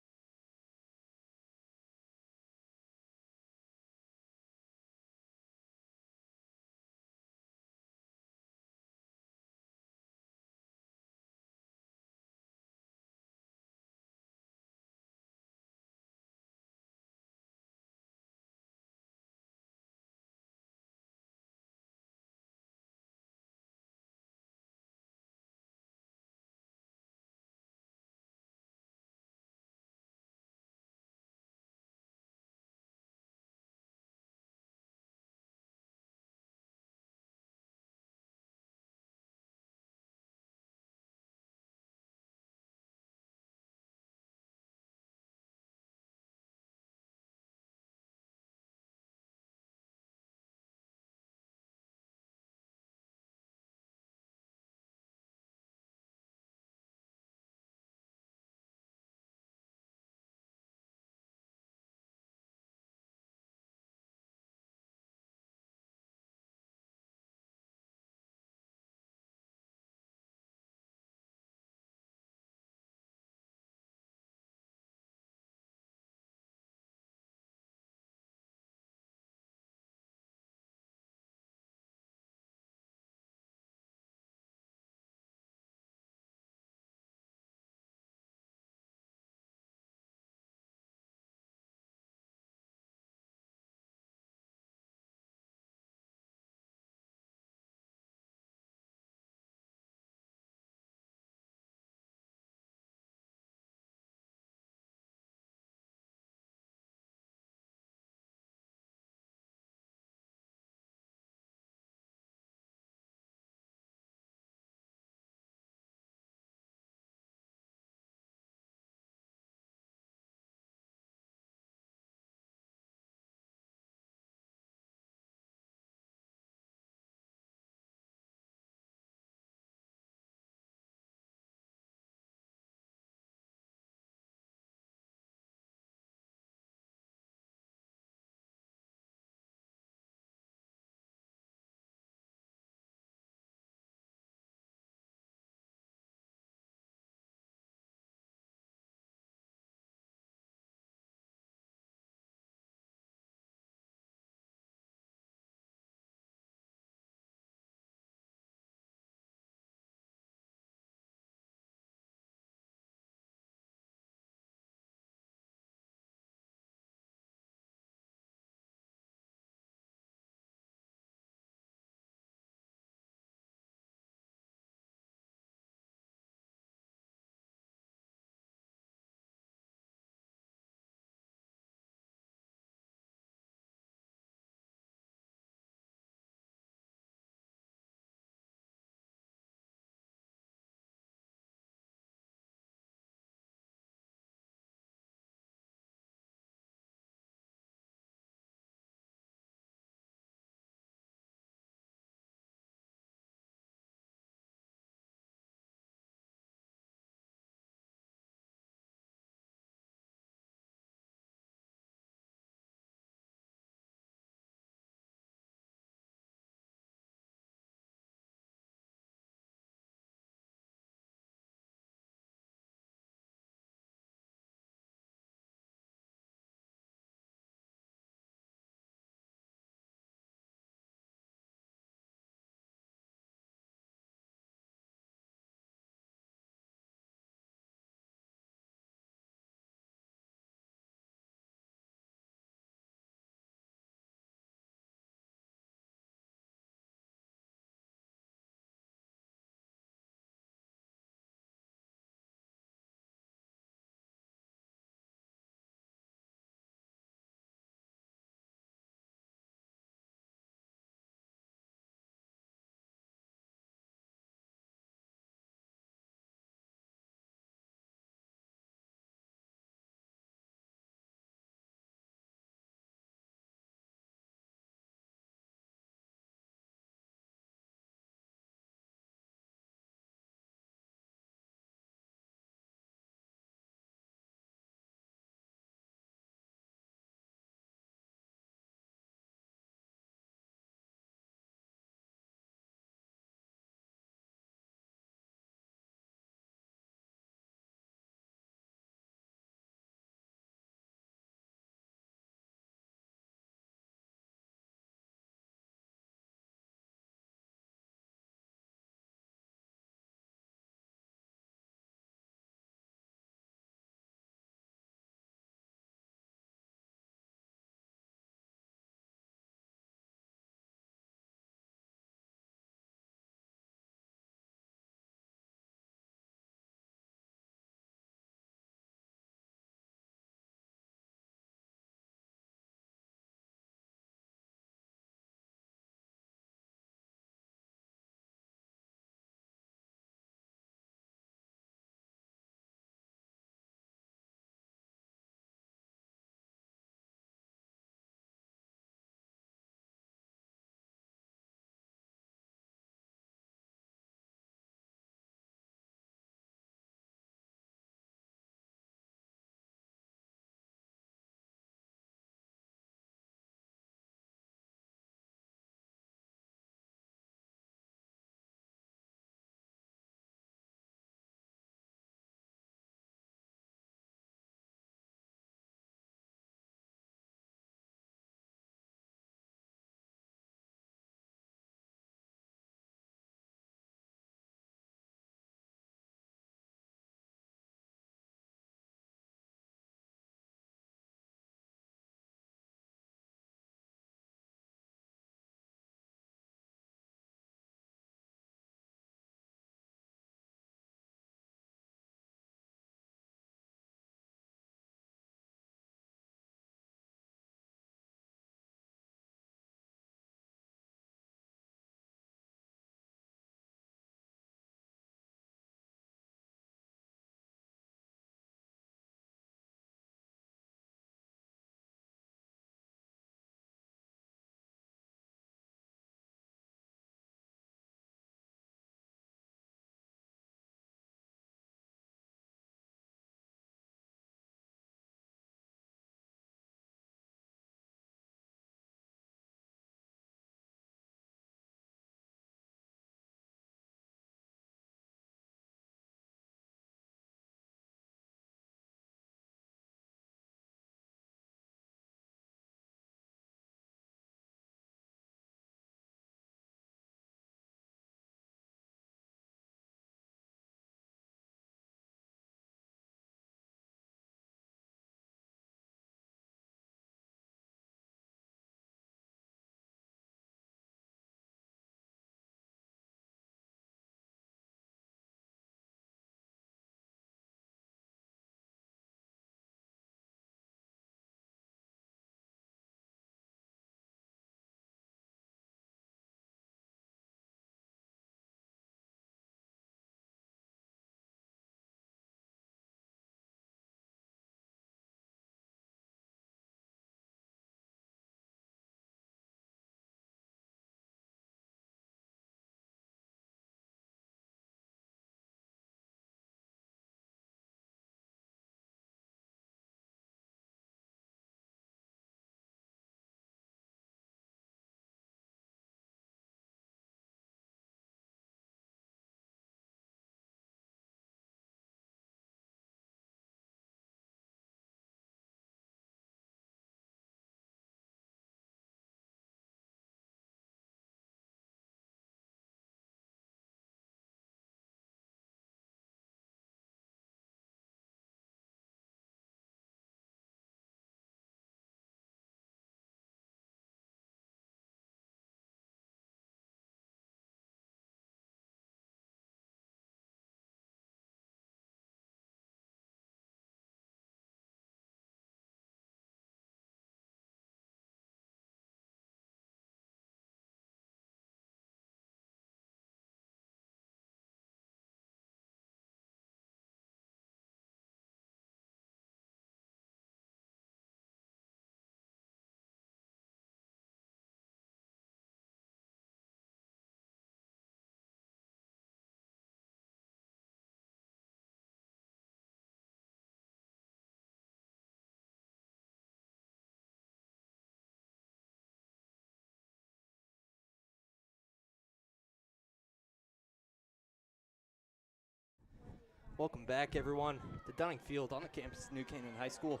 Welcome back, everyone, to Dunning Field on the campus of New Canaan High School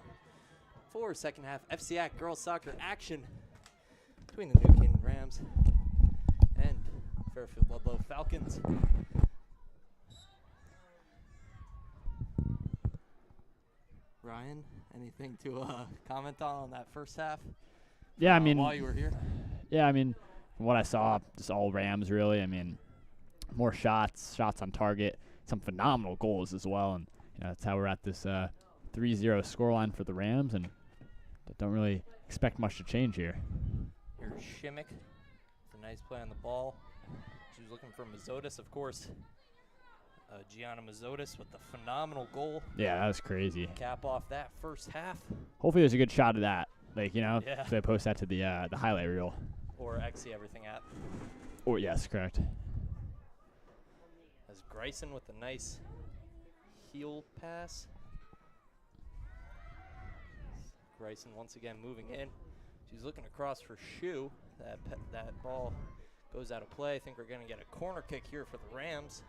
for second half FCAC girls soccer action between the New Canaan Rams and Fairfield Ludlowe Falcons. Ryan, anything to comment on that first half? Yeah, I mean, while you were here. Yeah, I mean, from what I saw, just all Rams really. I mean, more shots on target, some phenomenal goals as well, and that's how we're at this 3-0 scoreline for the Rams, and don't really expect much to change here. Here's Shimmick. It's a nice play on the ball. She was looking for Mazzotis, of course. Gianna Mazzotis with the phenomenal goal. Yeah, that was crazy. Cap off that first half. Hopefully there's a good shot of that. Yeah. So they post that to the highlight reel. Or XC Everything app. Oh, yes, correct. As Grayson with a nice heel pass. Grayson once again moving in. She's looking across for Shu. That ball goes out of play. I think we're going to get a corner kick here for the Rams.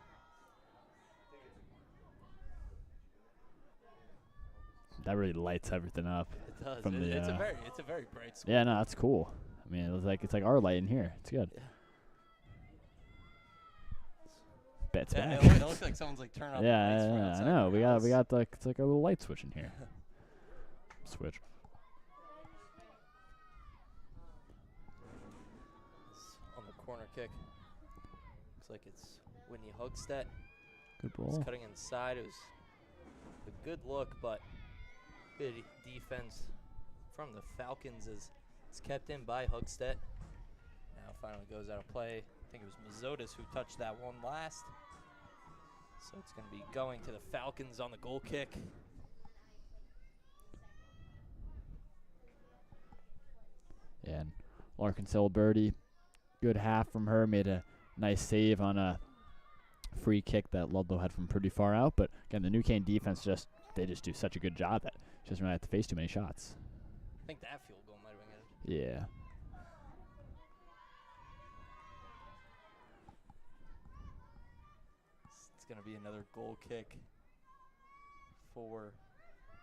That really lights everything up. It does. From It's a very bright score. Yeah, no, that's cool. I mean, it's like our light in here. It's good. Yeah. Bet's Yeah, back. it looks like someone's like turning on the lights from Yeah, outside I know. the We house. got it's like a little light switch in here. Switch. On the corner kick. Looks like it's Whitney Hugstead. Good It's ball. cutting inside. It was a good look, but good defense from the Falcons as it's kept in by Hugstead. Now finally goes out of play. I think it was Mazzotis who touched that one last. So it's going to be going to the Falcons on the goal kick. Yeah, and Larkin Birdie, good half from her. Made a nice save on a free kick that Ludlow had from pretty far out. But again, the New Canaan defense they just do such a good job that she doesn't really have to face too many shots. I think that field goal might have been good. Yeah. It's going to be another goal kick for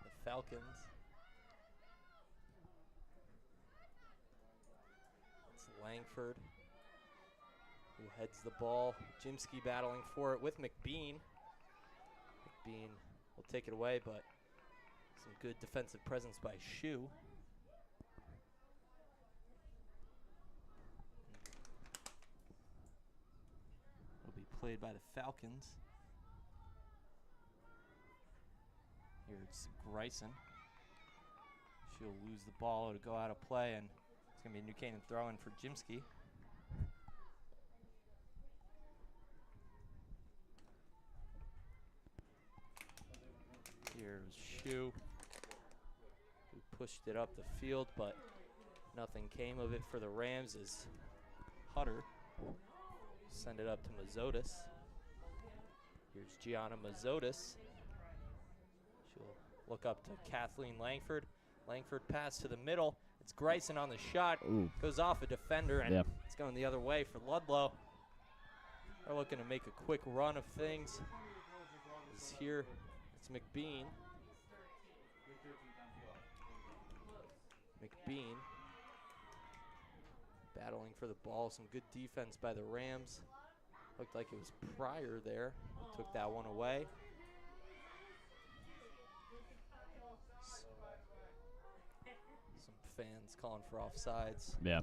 the Falcons. It's Langford who heads the ball. Jimsky battling for it with McBean. McBean will take it away, but some good defensive presence by Shu. Will be played by the Falcons. Here's Grayson. She'll lose the ball to go out of play, and it's going to be a New Canaan throw-in for Jimsky. Here's Shu, who pushed it up the field, but nothing came of it for the Rams as Hutter send it up to Mazzotis. Here's Gianna Mazzotis. She'll look up to Kathleen Langford. Langford pass to the middle. It's Grayson on the shot. Ooh. Goes off a defender, and Yeah. it's going the other way for Ludlow. They're looking to make a quick run of things. It's here. It's McBean. McBean battling for the ball. Some good defense by the Rams. Looked like it was Pryor there. Took that one away. Some fans calling for offsides. Yeah.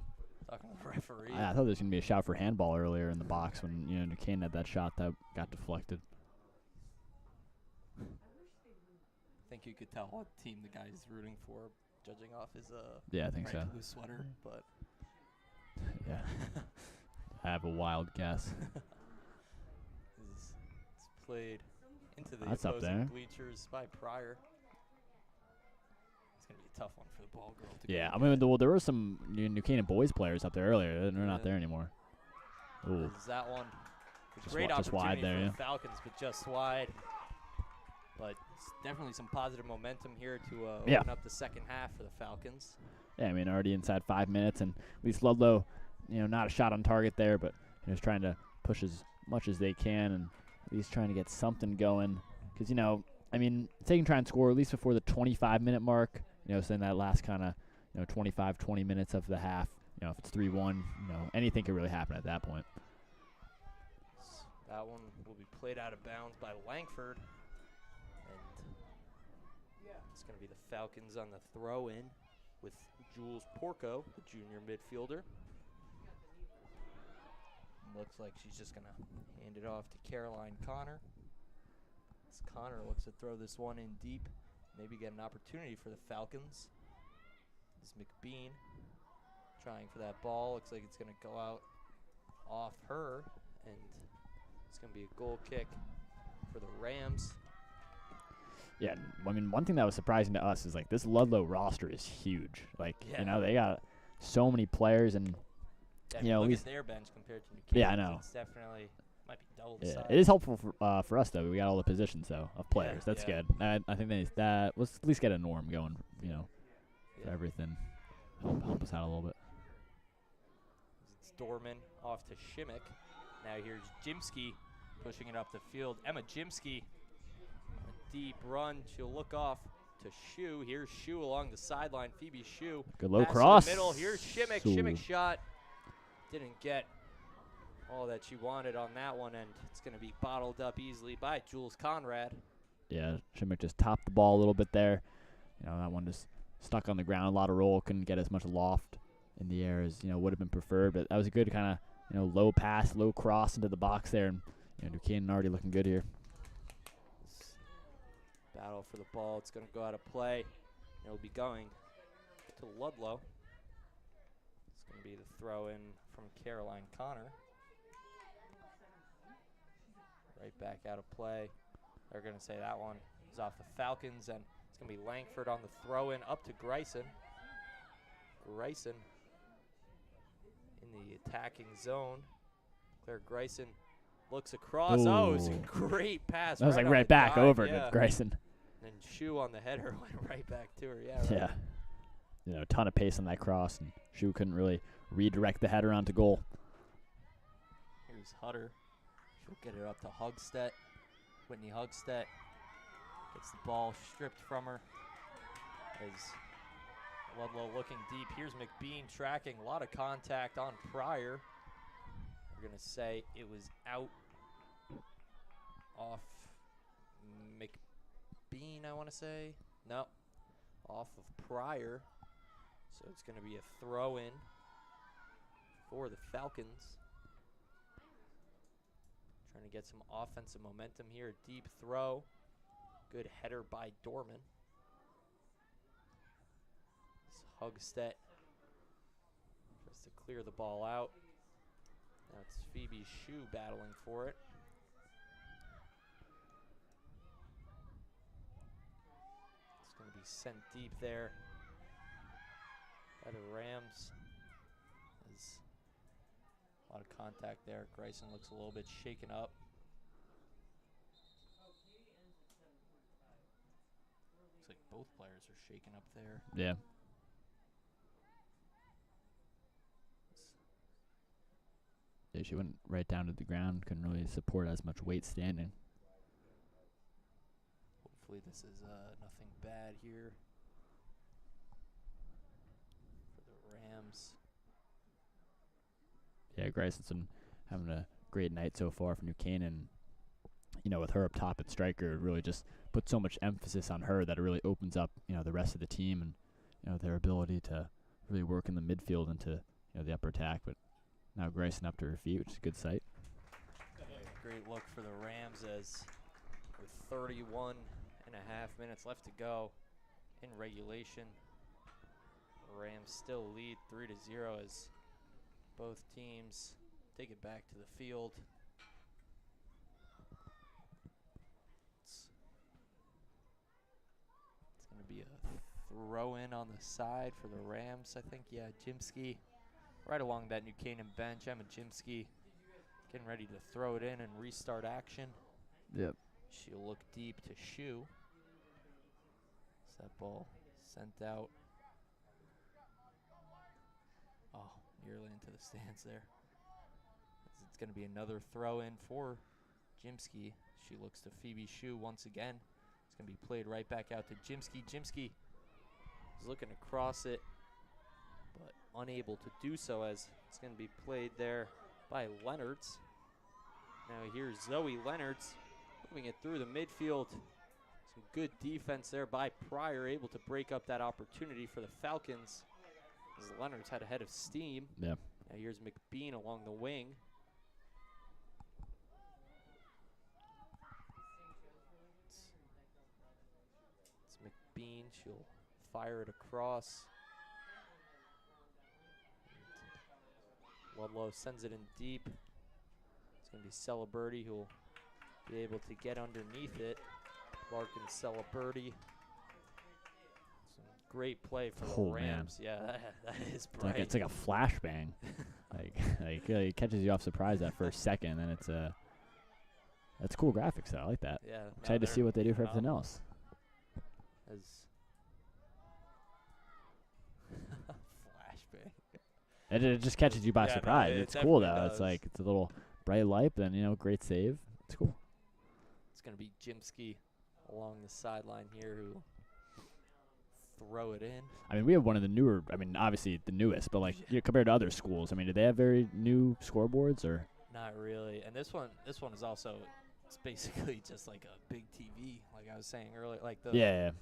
Talking to the referee. I thought there was going to be a shout for handball earlier in the box when New Canaan had that shot that got deflected. I think you could tell what team the guy's rooting for, judging off his Yeah, I think so. blue sweater. But Yeah. I have a wild guess. it's played into the That's up opposing there. bleachers by Pryor. It's gonna be a tough one for the ball girl to Yeah, go I mean, there were some New Canaan boys players up there earlier. They're not Yeah. there anymore. Ooh. Is that one? Just Great just wide opportunity there, for yeah. the Falcons, but just wide. But definitely some positive momentum here to Yeah. open up the second half for the Falcons. Yeah, I mean, already inside 5 minutes, and at least Ludlow, not a shot on target there, but just trying to push as much as they can, and at least trying to get something going because, I mean, if they can try and score at least before the 25-minute mark, so in that last kind of, 25, 20 minutes of the half, if it's 3-1, anything could really happen at that point. That one will be played out of bounds by Langford. And it's going to be the Falcons on the throw-in with Jules Porco, the junior midfielder. Looks like she's just going to hand it off to Caroline Connor. As Connor looks to throw this one in deep, maybe get an opportunity for the Falcons. This McBean trying for that ball. Looks like it's going to go out off her, and it's going to be a goal kick for the Rams. Yeah, I mean, one thing that was surprising to us is, like, this Ludlowe roster is huge. Like, they got so many players, and, look at their bench compared to New Canaan. Yeah, I know. It's definitely might be double the size. It is helpful for us, though. We got all the positions, though, of players. That's good. I think let's at least get a norm going, for everything. Help us out a little bit. It's Dorman off to Shimmick. Now here's Jimsky pushing it up the field. Emma Jimsky, a deep run. She'll look off to Shu. Here's Shu along the sideline. Phoebe Shu. Good low Pass cross. to the middle. Here's Shimmick. Shimmick shot. Didn't get all that she wanted on that one, and it's going to be bottled up easily by Jules Conrad. Yeah, Shimmick just topped the ball a little bit there. That one just stuck on the ground, a lot of roll, couldn't get as much loft in the air as, would have been preferred. But that was a good kind of, low pass, low cross into the box there. And, New Canaan already looking good here. This battle for the ball, it's going to go out of play. It'll be going to Ludlowe. It's going to be the throw in from Caroline Connor. Right back out of play. They're going to say that one is off the Falcons, and it's going to be Langford on the throw-in up to Grayson. Grayson in the attacking zone. Claire Grayson looks across. Ooh. Oh, it's a great pass. That was right like on right the back dime, over yeah. to Grayson. And Shu on the header went right back to her. Yeah, right. Yeah. A ton of pace on that cross, and Shu couldn't really redirect the header onto goal. Here's Hutter. She'll get it up to Hugstead. Whitney Hugstead gets the ball stripped from her. As Ludlowe looking deep. Here's McBean tracking. A lot of contact on Pryor. We're going to say it was out off McBean, I want to say. No, off of Pryor. So it's going to be a throw-in for the Falcons. Trying to get some offensive momentum here. Deep throw. Good header by Dorman. Hugstead tries to clear the ball out. Now it's Phoebe Shu battling for it. It's going to be sent deep there by the Rams. There's a lot of contact there. Grayson looks a little bit shaken up. Looks like both players are shaken up there. Yeah. Yeah, she went right down to the ground. Couldn't really support as much weight standing. Hopefully this is nothing bad here for the Rams. Yeah, Grayson's been having a great night so far for New Canaan. With her up top at striker, it really just puts so much emphasis on her that it really opens up, the rest of the team and, their ability to really work in the midfield into, the upper attack. But now Grayson up to her feet, which is a good sight. Great look for the Rams as with 31 and a half minutes left to go in regulation. The Rams still lead 3-0 as both teams take it back to the field. It's going to be a throw-in on the side for the Rams, I think. Yeah, Jimsky right along that New Canaan bench. Emma Jimsky getting ready to throw it in and restart action. Yep. She'll look deep to Shu. Is that ball sent out? Oh, nearly into the stands there. It's going to be another throw in for Jimsky. She looks to Phoebe Shu once again. It's going to be played right back out to Jimsky. Jimsky is looking to cross it, but unable to do so as it's going to be played there by Leonards. Now here's Zoe Leonards moving it through the midfield. Some good defense there by Pryor, able to break up that opportunity for the Falcons as Leonards had a head of steam. Yeah. Now here's McBean along the wing. It's McBean. She'll fire it across. Ludlowe sends it in deep. It's going to be Celebrity who will be able to get underneath it. Clark and Celebrity. Some great play for the Rams. Man. Yeah, that is bright. It's like a flashbang. It catches you off surprise that first second, and that's cool graphics though. I like that. Yeah. Excited to see what they do for everything else. Flashbang. It just catches you by surprise. No, it's cool though. Does. It's like it's a little bright light, but then great save. It's cool. It's gonna be Jimsky along the sideline here who throw it in. I mean, we have one of the newer. I mean, obviously the newest, but like compared to other schools, I mean, do they have very new scoreboards or? Not really. And this one is also. It's basically just like a big TV, like I was saying earlier. Like the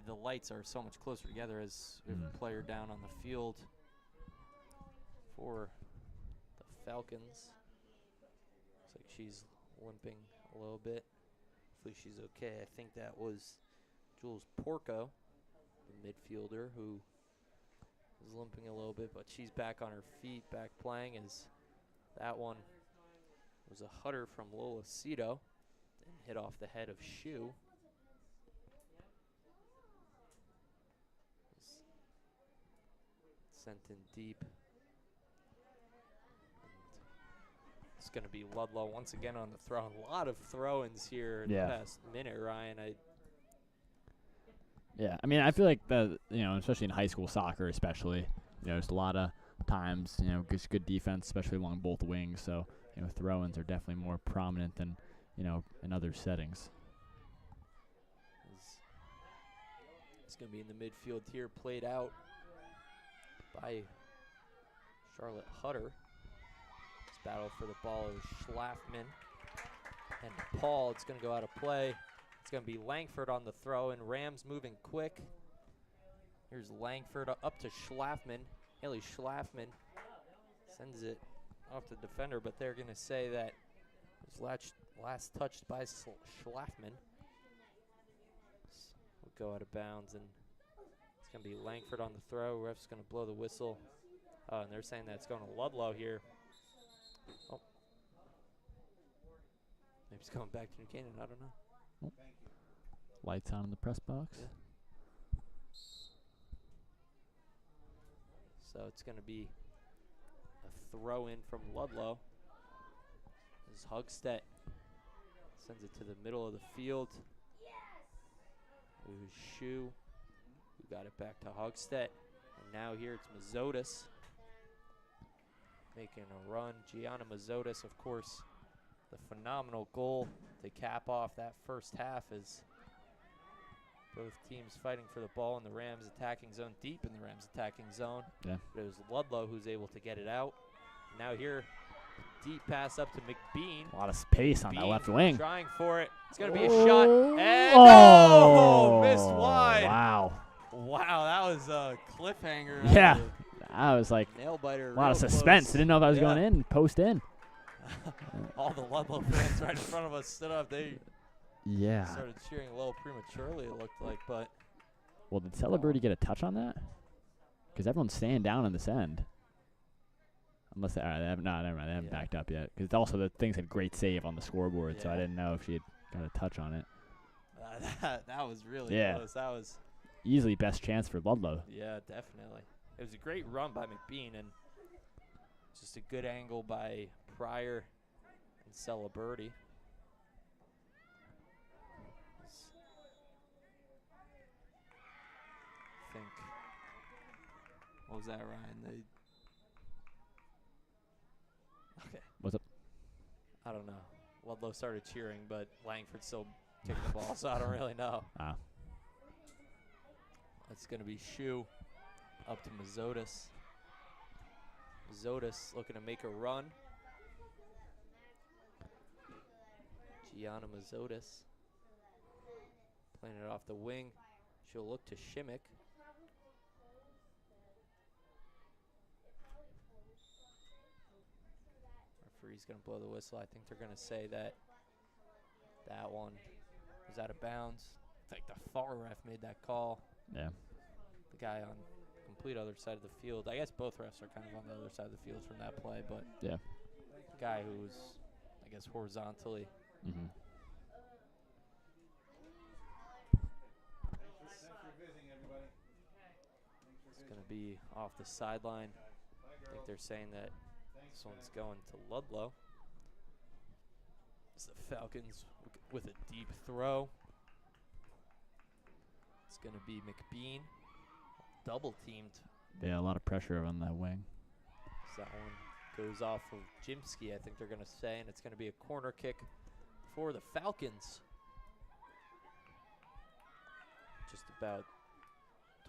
the lights are so much closer together as we have a player down on the field for the Falcons. Looks like she's limping a little bit. Hopefully she's okay. I think that was Jules Porco, the midfielder, who is limping a little bit, but she's back on her feet, back playing as that one was a hutter from Lola Cito and hit off the head of Shu. Sent in deep. And it's going to be Ludlowe once again on the throw. A lot of throw-ins here in the past minute, Ryan. Yeah, I mean, I feel like especially in high school soccer, especially, there's a lot of times, just good defense, especially along both wings. So, throw-ins are definitely more prominent than, in other settings. It's going to be in the midfield here, played out by Charlotte Hutter. This battle for the ball is Schlafman and Paul. It's going to go out of play. It's going to be Langford on the throw, and Rams moving quick. Here's Langford up to Schlafman. Haley Schlafman sends it off the defender, but they're going to say that it was last touched by Schlafman. Will go out of bounds, and it's going to be Langford on the throw. Ref's going to blow the whistle. And they're saying that it's going to Ludlowe here. Oh. Maybe it's going back to New Canaan. I don't know. Oh. Lights on in the press box. Yeah. So it's going to be a throw in from Ludlowe. As Hugstedt sends it to the middle of the field. It was Shu who got it back to Hugstedt. And now here it's Mazotis making a run. Gianna Mazotis, of course, the phenomenal goal to cap off that first half as both teams fighting for the ball in the Rams attacking zone, deep in the Rams attacking zone. Yeah. But it was Ludlowe who's able to get it out. Now here, deep pass up to McBean. A lot of space on that left wing. Trying for it. It's going to be a shot. And no! Missed wide. Wow. Wow, that was a cliffhanger. Yeah. That was like nail biter. A lot of suspense. Close. Didn't know if I was going in, post in. All the Ludlowe fans right in front of us stood up. They started cheering a little prematurely, it looked like. But well, did Celebrity get a touch on that? Because everyone's staying down on this end. Unless they haven't, never mind. They haven't backed up yet. Because also the thing said great save on the scoreboard, so I didn't know if she had got a touch on it. That was really close. That was easily best chance for Ludlowe. Yeah, definitely. It was a great run by McBean and just a good angle by Pryor and Celebrity. I think. What was that, Ryan? Okay. What's up? I don't know. Ludlowe started cheering, but Langford's still kicking the ball, so I don't really know. That's going to be Shu up to Mazotis. Mazotis looking to make a run. Gianna Mazotis playing it off the wing. She'll look to Shimmick. Referee's going to blow the whistle. I think they're going to say that that one was out of bounds. I think the far ref made that call. Yeah. The guy on complete other side of the field. I guess both refs are kind of on the other side of the field from that play, but Yeah. the guy who was, I guess, horizontally. Mm-hmm. It's going to be off the sideline. I think they're saying that this one's going to Ludlowe. It's the Falcons with a deep throw. It's going to be McBean. Double teamed. Yeah, a lot of pressure on that wing. So that one goes off of Jimsky, I think they're going to say, and it's going to be a corner kick for the Falcons. Just about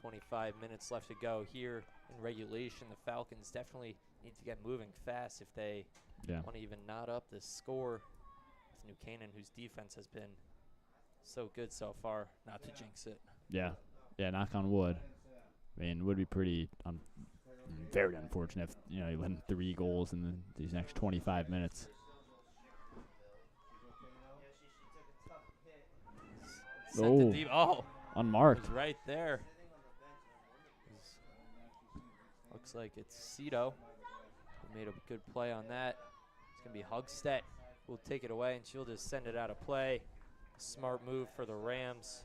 25 minutes left to go here in regulation. The Falcons definitely need to get moving fast if they want to even knot up this score with New Canaan, whose defense has been so good so far, not to jinx it. Yeah. Yeah, knock on wood. I mean, it would be pretty very unfortunate if, you know, you win 3 goals in these next 25 minutes. Sent it deep. Oh, unmarked. it was right there. Looks like it's Cito who made a good play on that. It's going to be Hugstedt who will take it away, and she'll just send it out of play. A smart move for the Rams.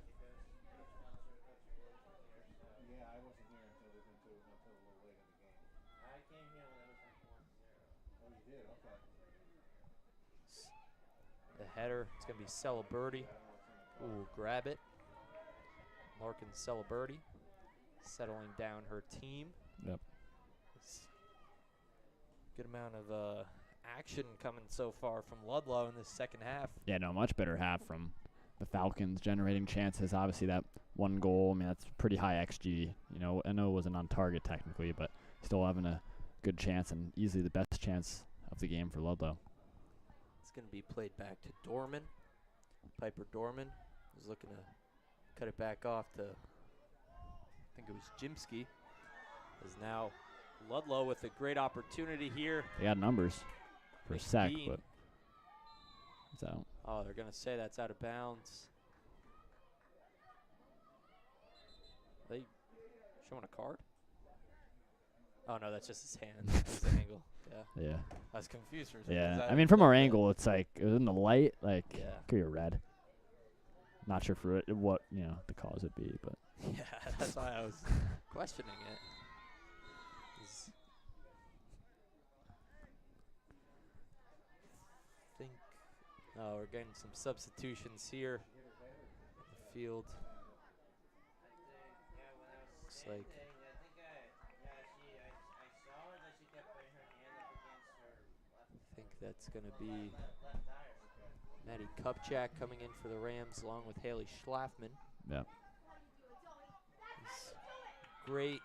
The header, it's going to be Celeberti who will grab it. Larkin Celeberti settling down her team. Yep. Good amount of action coming so far from Ludlowe in this second half. Yeah, no, much better half from the Falcons, generating chances. Obviously, that 1 goal, I mean, that's pretty high XG. You know, I know it wasn't on target technically, but still having a good chance and easily the best chance of the game for Ludlowe. It's going to be played back to Dorman. Piper Dorman is looking to cut it back off to, I think it was Jimsky. Is now Ludlowe with a great opportunity here. They got numbers for a sec, but it's out. Oh, they're going to say that's out of bounds. Are they showing a card? Oh, no, that's just his hand. His angle. Yeah. Yeah. I was confused for a second. Yeah. I mean, from our angle, it's like, it was in the light, like, Yeah. could be a red. Not sure for what, you know, the cause would be, but. Yeah, that's why I was questioning it. Oh, we're getting some substitutions here in the field. Looks like I think that's going to be Maddie Kupchak coming in for the Rams along with Haley Schlafman. Yeah. Great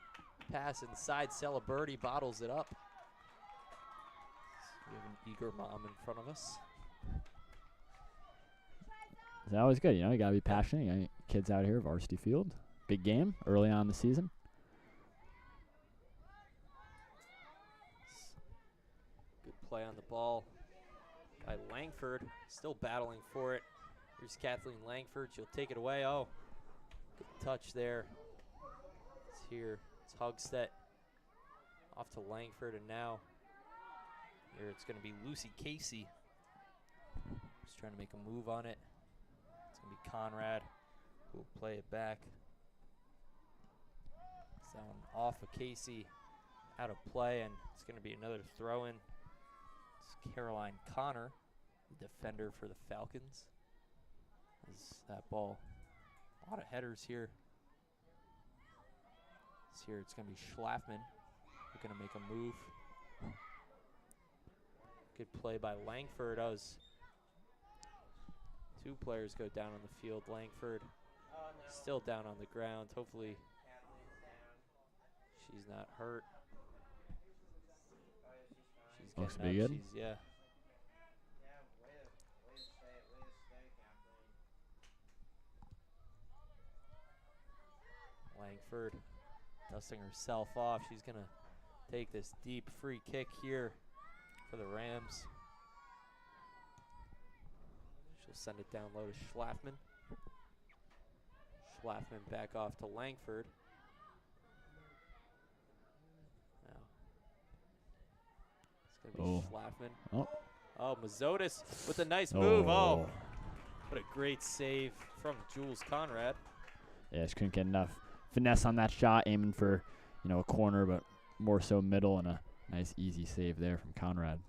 pass inside. Celeberti bottles it up. We have an eager mom in front of us. It's always good, you know, you got to be passionate. You got kids out here, Varsity Field. Big game early on in the season. Good play on the ball by Langford, still battling for it. Here's Kathleen Langford, she'll take it away. Oh, good touch there. It's here, it's Hugstedt off to Langford, and now here it's going to be Lucy Casey. Just trying to make a move on it. It's going to be Conrad who will play it back. So off of Casey, out of play, and it's going to be another throw-in. It's Caroline Connor, the defender for the Falcons. As that ball, a lot of headers here. It's going to be Schlafman looking to make a move. Good play by Langford. That was 2 players go down on the field. Langford still down on the ground. Hopefully she's not hurt. She's Looks to getting be up. good. Yeah. Langford dusting herself off. She's going to take this deep free kick here for the Rams. She'll send it down low to Schlafman. Schlafman back off to Langford. Now, it's going to be Schlafman. Oh, Mazotis with a nice move. Oh, what a great save from Jules Conrad. Yeah, just couldn't get enough finesse on that shot, aiming for, you know, a corner, but more so middle, and a nice easy save there from Conrad.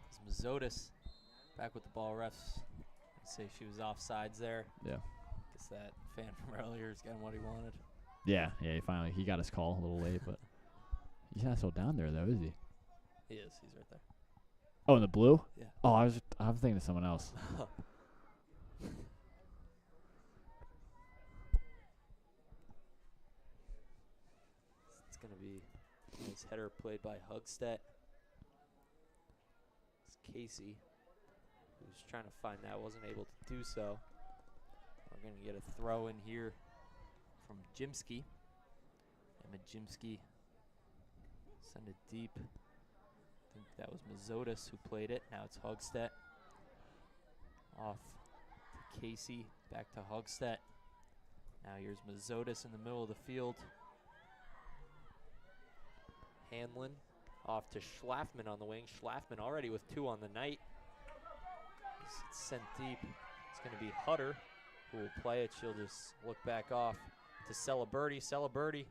It's Mazotis back with the ball. Refs say she was offsides there. Yeah. Guess that fan from earlier is getting what he wanted. Yeah, he got his call a little late, but he's not still down there though, is he? He is. He's right there. Oh, in the blue? Yeah. Oh, I was thinking of someone else. It's going to be a nice header played by Hugstedt. It's Casey, who's trying to find that, wasn't able to do so. We're going to get a throw in here from Jimsky. Emma Jimsky send it deep. I think that was Mazotis who played it. Now it's Hugstedt. Off to Casey, back to Hugstedt. Now here's Mazotis in the middle of the field. Hanlon off to Schlafman on the wing. Schlafman already with 2 on the night. It's sent deep. It's going to be Hutter who will play it. She'll just look back off to Celeberti. Celeberti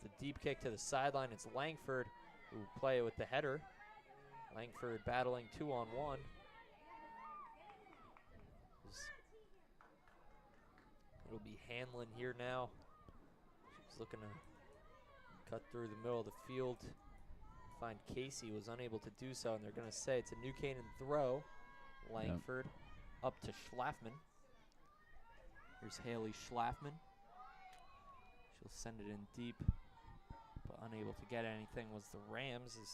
with a deep kick to the sideline. It's Langford who will play it with the header. Langford battling 2-on-1. It'll be Hanlon here now. She's looking to cut through the middle of the field. Find Casey, was unable to do so, and they're going to say it's a New Canaan throw. Langford up to Schlafman. Here's Haley Schlafman. She'll send it in deep, but unable to get anything was the Rams as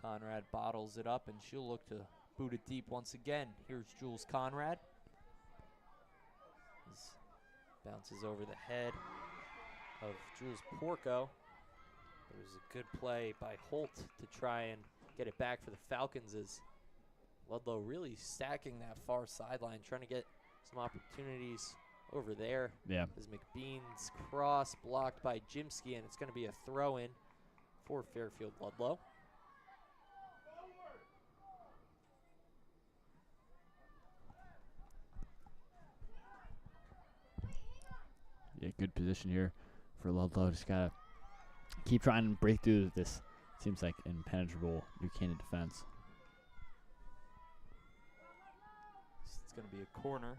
Conrad bottles it up, and she'll look to boot it deep once again. Here's Jules Conrad. This bounces over the head of Jules Porco. It was a good play by Holt to try and get it back for the Falcons as Ludlowe really stacking that far sideline, trying to get some opportunities over there. Yeah. As McBean's cross blocked by Jimsky, and it's going to be a throw-in for Fairfield Ludlowe. Yeah, good position here for Ludlowe. Just got to keep trying to break through this, seems like, impenetrable New Canaan defense. It's going to be a corner.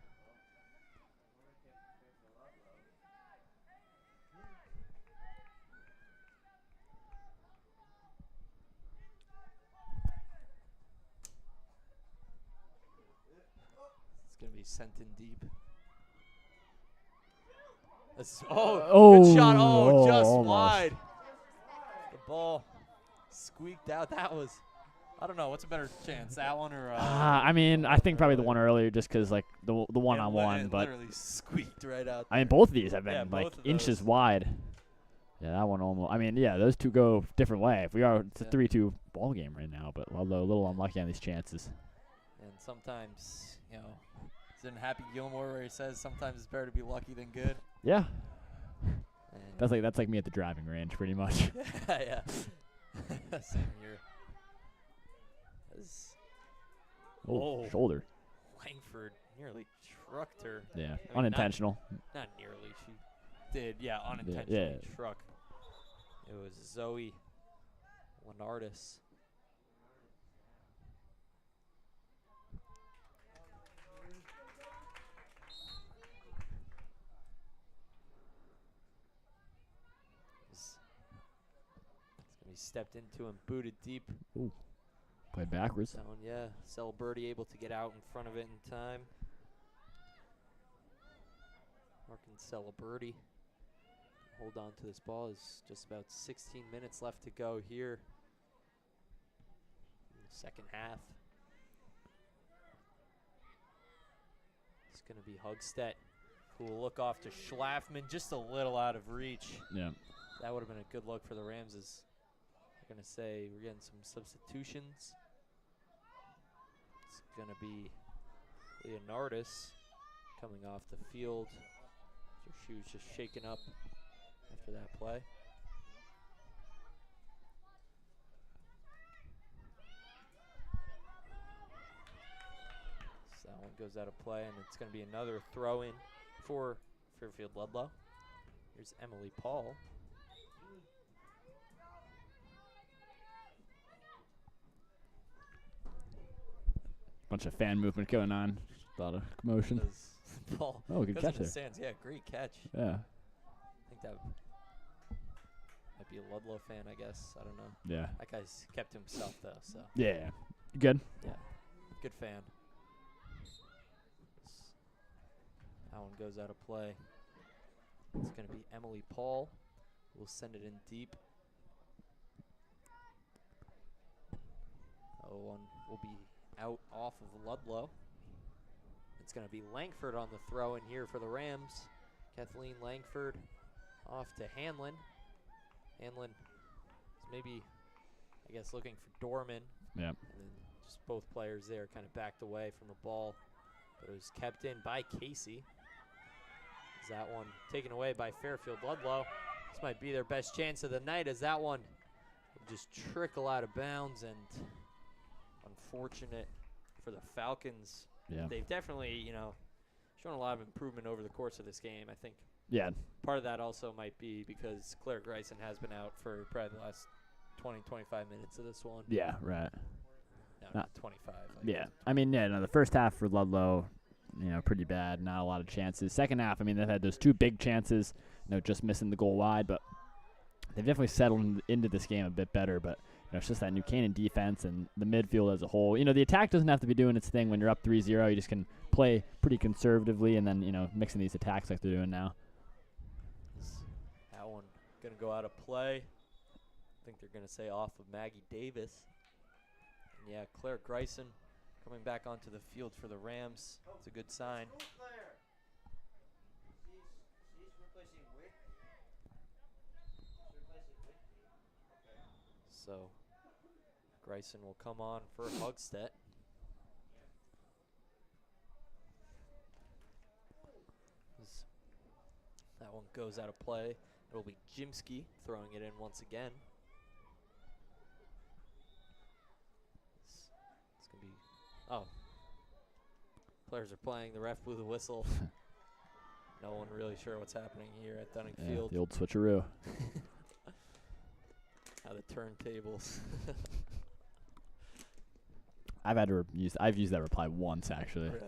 It's going to be sent in deep. Good shot. Oh, just almost wide. The ball squeaked out. That was, I don't know, what's a better chance, that one or? I mean, I think probably the one earlier, just because like the one-on-one, but literally squeaked right out. I mean, both of these have been Yeah, like both of inches those. wide. Yeah, that one almost. I mean, yeah, those two go different way. If we are, it's a 3-2 ball game right now, but Ludlowe a little unlucky on these chances. And sometimes, you know, it's in Happy Gilmore where he says sometimes it's better to be lucky than good. Yeah, And that's like me at the driving range, pretty much. yeah. Same here. Oh, shoulder. Langford nearly trucked her. Yeah, I mean, unintentional. Not nearly. She did, yeah, unintentionally truck. It was Zoe Lenardis. It's going to be stepped into and booted deep. Played backwards. Zone, yeah. Celeberti able to get out in front of it in time. Markin Celebrity. Hold on to this ball. Is just about 16 minutes left to go here in the second half. It's going to be Hugstedt, who will look off to Schlafman, just a little out of reach. Yeah. That would have been a good look for the Rams. As they're going to say we're getting some substitutions. It's going to be Leonardis coming off the field. Her shoes just shaken up after that play. So that one goes out of play, and it's going to be another throw-in for Fairfield Ludlowe. Here's Emily Paul. Bunch of fan movement going on. A lot of commotion. Paul. Oh, good goes catch in the there. stands. Yeah, great catch. Yeah. I think that might be a Ludlow fan, I guess. I don't know. Yeah. That guy's kept to himself, though, so. Yeah. You good? Yeah, good fan. That one goes out of play. It's going to be Emily Paul. We'll send it in deep. That one will be out off of Ludlow. It's going to be Langford on the throw in here for the Rams. Kathleen Langford off to Hanlon. Hanlon is maybe, I guess, looking for Dorman. Yeah. And then just both players there kind of backed away from the ball. But it was kept in by Casey. Is that one taken away by Fairfield Ludlow? This might be their best chance of the night, as that one will just trickle out of bounds, and unfortunate for the Falcons. Yeah. They've definitely, shown a lot of improvement over the course of this game. I think Yeah. part of that also might be because Claire Greisen has been out for probably the last 20, 25 minutes of this one. Yeah, right. No, Nah. not 25. Yeah. I mean, yeah, no, the first half for Ludlow, pretty bad. Not a lot of chances. Second half, I mean, they've had those two big chances, just missing the goal wide, but they've definitely settled into this game a bit better. But, it's just that New Canaan defense and the midfield as a whole. The attack doesn't have to be doing its thing when you're up 3-0. You just can play pretty conservatively and then, mixing these attacks like they're doing now. That one going to go out of play. I think they're going to say off of Maggie Davis. And yeah, Claire Greisen coming back onto the field for the Rams. It's a good sign. So Greisen will come on for Hugstedt. That one goes out of play. It will be Jimsky throwing it in once again. It's going to be... Oh. Players are playing. The ref blew the whistle. No one really sure what's happening here at Dunning Field. The old switcheroo. Now the turntables. I've used that reply once, actually. Really?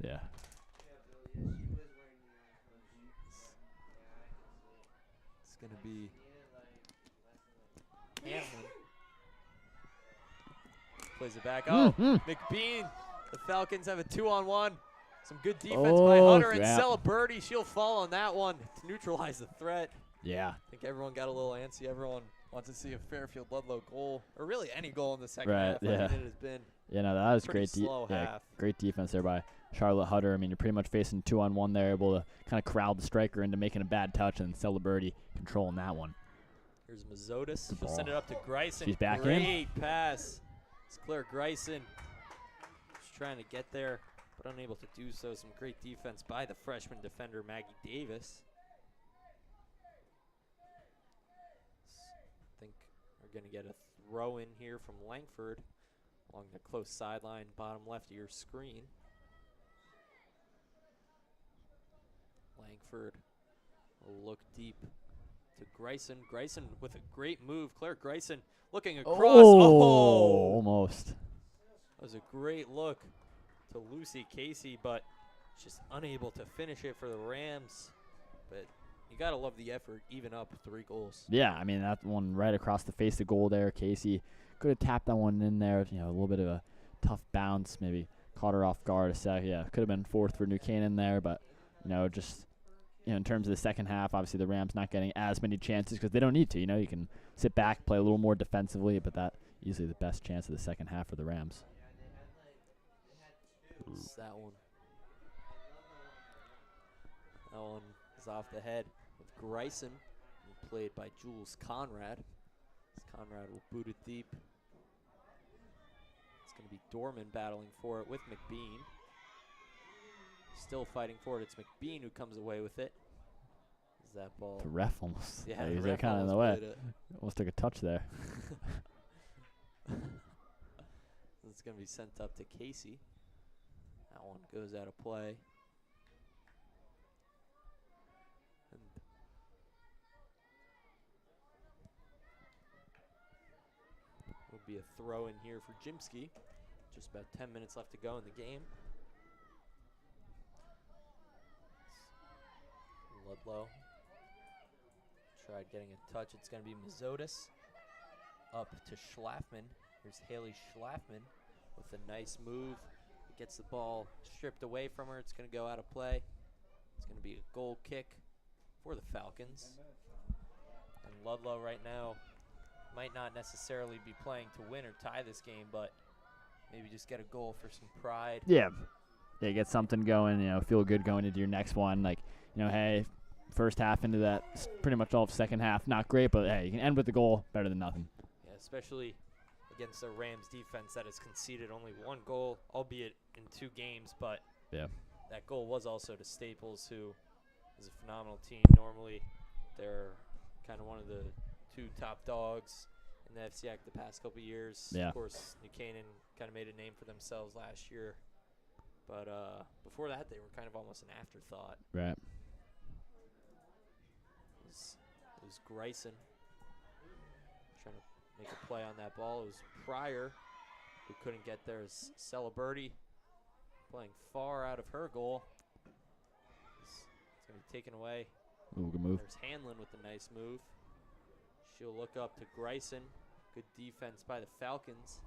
Yeah. It's going to be Hanlon. Plays it back. Oh, McBean. The Falcons have a 2-on-1. Some good defense by Hunter and Celebrity. She'll fall on that one to neutralize the threat. Yeah. I think everyone got a little antsy. Everyone wants to see a Fairfield Ludlow goal, or really any goal in the second half. Yeah. I mean, it has been that was pretty great. slow half. Great defense there by Charlotte Hutter. I mean, you're pretty much facing 2-on-1 there, able to kind of corral the striker into making a bad touch, and Celebrity controlling that one. Here's Mazotis. She'll send it up to Greisen. She's back Great in. pass. It's Claire Greisen. She's trying to get there, but unable to do so. Some great defense by the freshman defender, Maggie Davis. I think we're going to get a throw in here from Langford along the close sideline, bottom left of your screen. Langford will look deep to Greisen. Greisen with a great move. Claire Greisen looking across. Oh! Almost. That was a great look to Lucy Casey, but just unable to finish it for the Rams. But you got to love the effort, even up 3 goals. Yeah, I mean, that one right across the face of goal there. Casey could have tapped that one in there. A little bit of a tough bounce, maybe caught her off guard a sec. Yeah, could have been 4th for New Canaan there, but, just in terms of the second half, obviously the Rams not getting as many chances because they don't need to. You can sit back, play a little more defensively, but that usually the best chance of the second half for the Rams. It's that one. That one is off the head with Grayson, played by Jules Conrad. Conrad will boot it deep. It's going to be Dorman battling for it with McBean. Still fighting for it. It's McBean who comes away with it. Is that ball? The ref almost. Yeah, he the was ref kind of in the way. almost played it. Almost took a touch there. It's going to be sent up to Casey. That one goes out of play. And will be a throw in here for Jimsky. Just about 10 minutes left to go in the game. Ludlowe tried getting a touch. It's going to be Mazzotis up to Schlafman. Here's Haley Schlafman with a nice move. Gets the ball stripped away from her. It's going to go out of play. It's going to be a goal kick for the Falcons. And Ludlowe right now might not necessarily be playing to win or tie this game, but maybe just get a goal for some pride. Yeah, get something going, feel good going into your next one. Like, hey, first half into that, pretty much all of second half, not great, but hey, you can end with a goal, better than nothing. Yeah, especially against the Rams defense that has conceded only one goal, albeit in 2 games, but yeah, that goal was also to Staples, who is a phenomenal team. Normally, they're kind of one of the 2 top dogs in the FCAC the past couple years. Yeah. Of course, New Canaan kind of made a name for themselves last year, but before that, they were kind of almost an afterthought. Right. It was Grayson trying to make a play on that ball. It was Pryor who couldn't get there. As Celeberti playing far out of her goal. It's going to be taken away. Ooh, good move. There's Hanlon with a nice move. She'll look up to Grayson. Good defense by the Falcons.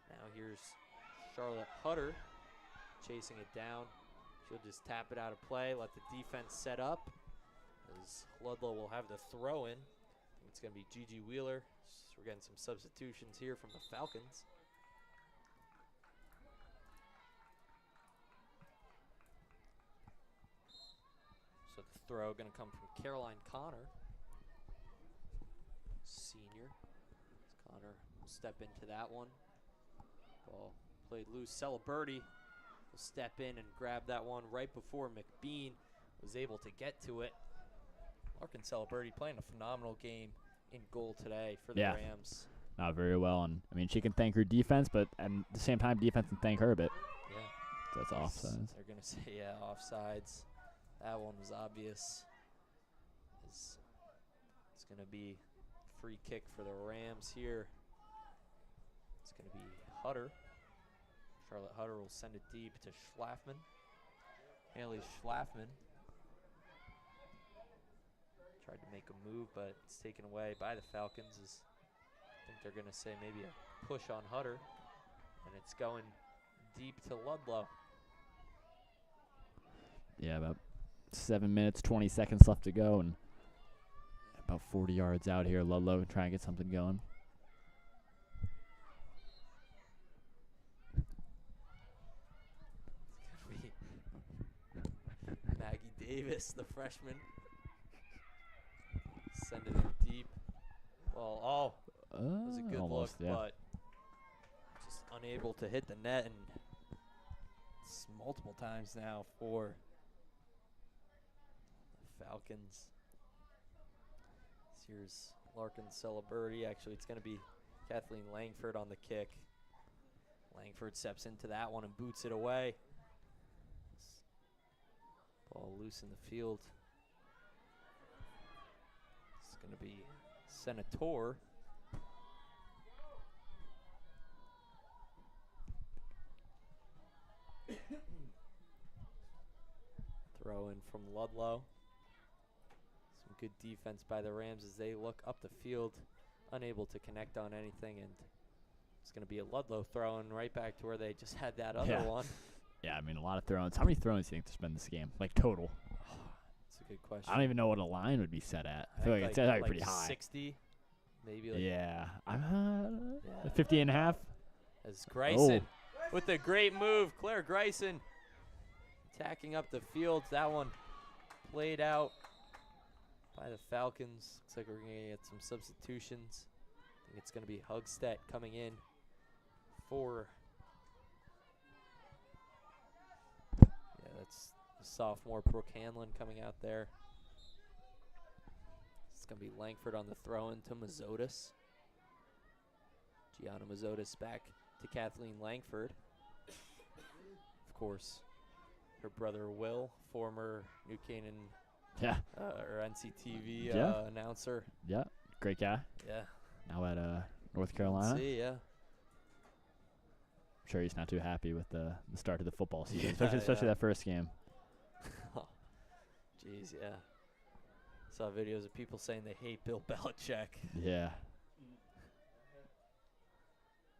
Now here's Charlotte Hutter chasing it down. She'll just tap it out of play, let the defense set up. As Ludlowe will have the throw in. It's going to be Gigi Wheeler. So we're getting some substitutions here from the Falcons. So the throw going to come from Caroline Connor, senior. Connor will step into that one. Ball played loose. Celeberti will step in and grab that one right before McBean was able to get to it. Larkin Celeberti playing a phenomenal game in goal today for the Rams. Not very well, and I mean she can thank her defense, but at the same time, defense can thank her a bit. Yeah. So that's offsides. They're gonna say offsides. That one was obvious. It's gonna be free kick for the Rams here. It's gonna be Hutter. Charlotte Hutter will send it deep to Schlafman. Haley Schlafman tried to make a move, but it's taken away by the Falcons. I think they're going to say maybe a push on Hutter, and it's going deep to Ludlowe. Yeah, about 7 minutes, 20 seconds left to go, and about 40 yards out here. Ludlowe try and get something going. It's going to be Maggie Davis, the freshman. Send it in deep. Well, it was a good almost, look, yeah. but just unable to hit the net, and it's multiple times now for the Falcons. Here's Larkin Celeberti. Actually, it's going to be Kathleen Langford on the kick. Langford steps into that one and boots it away. Ball loose in the field. It's going to be Senator. Throw in from Ludlowe. Some good defense by the Rams as they look up the field, unable to connect on anything, and it's going to be a Ludlowe throw in right back to where they just had that other one. Yeah, I mean, a lot of throws. How many throws do you think there's been this game? Like, total? It's a a good question. I don't even know what a line would be set at. I feel like it's like pretty high. 60, maybe. Like, Yeah. 50 and a half. As Grayson with a great move. Claire Grayson attacking up the field. That one played out by the Falcons. Looks like we're going to get some substitutions. I think it's going to be Hugstead coming in for, that's the sophomore Brooke Hanlon coming out there. It's going to be Langford on the throw-in to Mazzotis. Gianna Mazzotis back to Kathleen Langford. Of course, her brother Will, former New Canaan or NCTV announcer. Yeah, great guy. Yeah. Now at North Carolina. Let's see, yeah. I'm sure he's not too happy with the start of the football season, Yeah, especially that first game. Jeez, yeah. Saw videos of people saying they hate Bill Belichick. Yeah.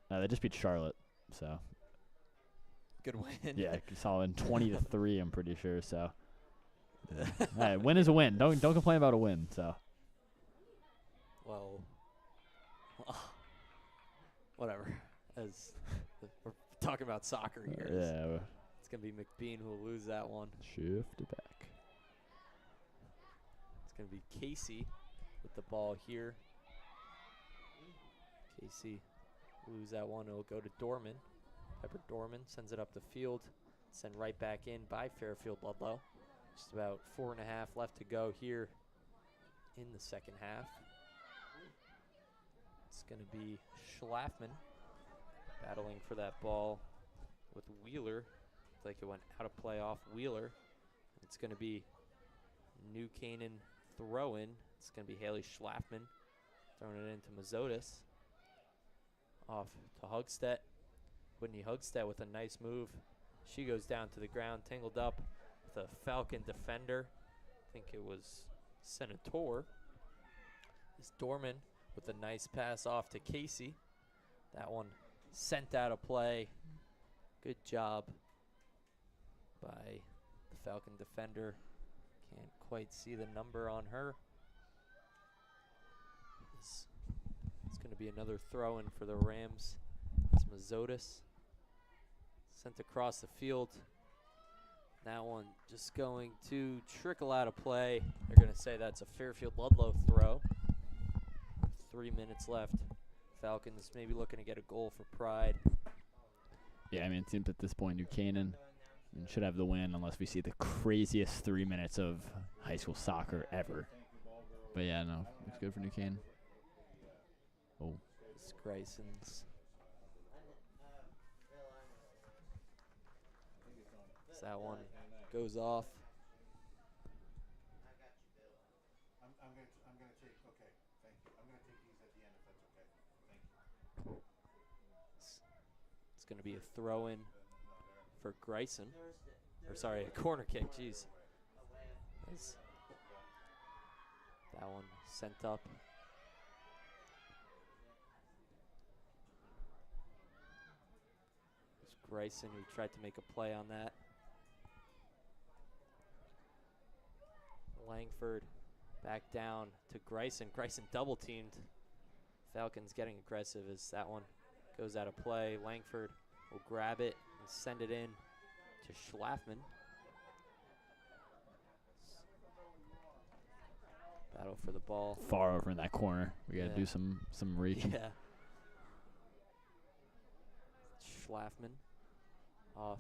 They just beat Charlotte, so. Good win. Yeah, solid 20-3, I'm pretty sure. So, hey, win is a win. Don't complain about a win. So. Well, whatever. As we're talking about soccer here. Yeah. It's gonna be McBean who will lose that one. Shift it back. It's gonna be Casey with the ball here. Casey lose that one. It'll go to Dorman. Pepper Dorman sends it up the field. Sent right back in by Fairfield Ludlowe. Just about 4.5 left to go here in the second half. It's going to be Schlafman battling for that ball with Wheeler. Looks like it went out of play off Wheeler. It's going to be New Canaan throw-in. It's going to be Haley Schlafman throwing it into Mazzotis. Off to Hugstead. Whitney Hugstead with a nice move. She goes down to the ground, tangled up with a Falcon defender. I think it was Senator. It's Dorman with a nice pass off to Casey. That one sent out of play. Good job by the Falcon defender. Can't quite see the number on her. It's going to be another throw-in for the Rams. It's Mazzotis. Sent across the field. That one just going to trickle out of play. They're going to say that's a Fairfield Ludlowe throw. 3 minutes left. Falcons maybe looking to get a goal for pride. Yeah, I mean, it seems at this point New Canaan should have the win unless we see the craziest 3 minutes of high school soccer ever. But yeah, no, it's good for New Canaan. Oh. It's Grayson's. So that one goes off. I'm gonna take. Okay, thank you. I'm gonna take these at the end if that's okay. Thank you. It's going to be a throw-in for Grayson. Or sorry, a corner kick. Jeez. That one sent up. It's Grayson who tried to make a play on that. Langford back down to Grayson. Grayson double teamed. Falcons getting aggressive as that one goes out of play. Langford will grab it and send it in to Schlafman. Battle for the ball. Far over in that corner. We got to do some reaching. Yeah. Schlafman off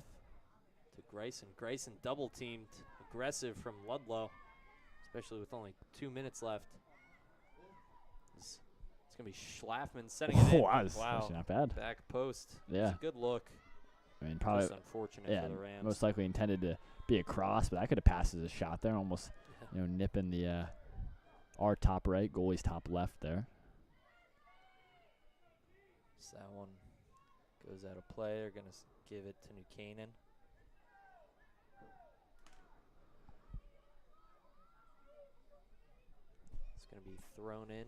to Grayson. Grayson double teamed. Aggressive from Ludlowe, especially with only 2 minutes left. It's going to be Schlafman setting it in. Wow, that's actually not bad. Back post. Yeah. It's a good look. I mean, probably. Just unfortunate for the Rams. Most likely intended to be a cross, but that could have passed as a shot there, almost nipping the our top right, goalie's top left there. So that one goes out of play. They're going to give it to New Canaan. It's going to be thrown in.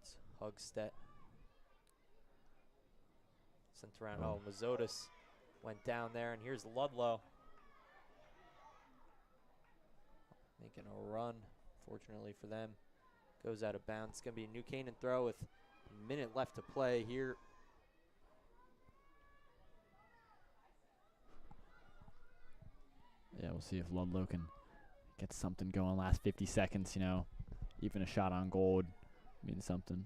It's Hugstead. Sent around. Oh, Mazzotis went down there, and here's Ludlowe making a run. Fortunately for them, goes out of bounds. It's going to be a New Canaan throw with a minute left to play here. Yeah, we'll see if Ludlowe can get something going last 50 seconds, you know. Even a shot on goal would mean something.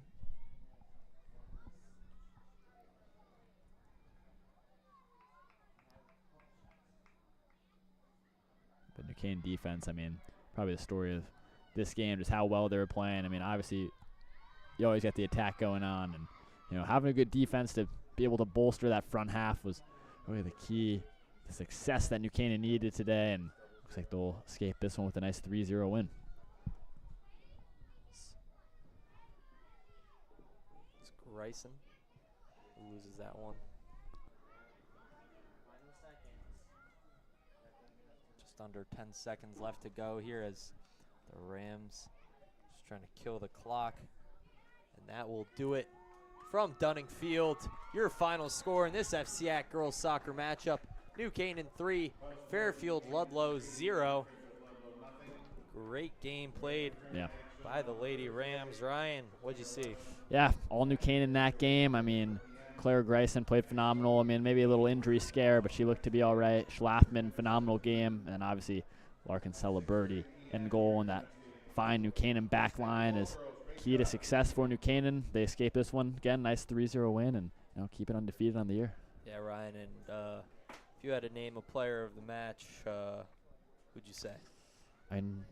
But New Canaan defense, I mean, probably the story of this game, just how well they were playing. I mean, obviously, you always got the attack going on, and, you know, having a good defense to be able to bolster that front half was really the key to success that New Canaan needed today, and looks like they'll escape this one with a nice 3-0 win. It's Grayson who loses that one. Just under 10 seconds left to go here as the Rams just trying to kill the clock. And that will do it from Dunning Field. Your final score in this FCAC girls soccer matchup: New Canaan 3, Fairfield Ludlowe 0. Great game played by the Lady Rams. Ryan, what'd you see? Yeah, all New Canaan in that game. I mean, Claire Grayson played phenomenal. I mean, maybe a little injury scare, but she looked to be all right. Schlafman, phenomenal game. And obviously, Larkin Celebrity in goal, and that fine New Canaan back line is key to success for New Canaan. They escape this one. Again, nice 3-0 win, and, you know, keep it undefeated on the year. Yeah, Ryan, and if you had to name a player of the match, who'd you say? And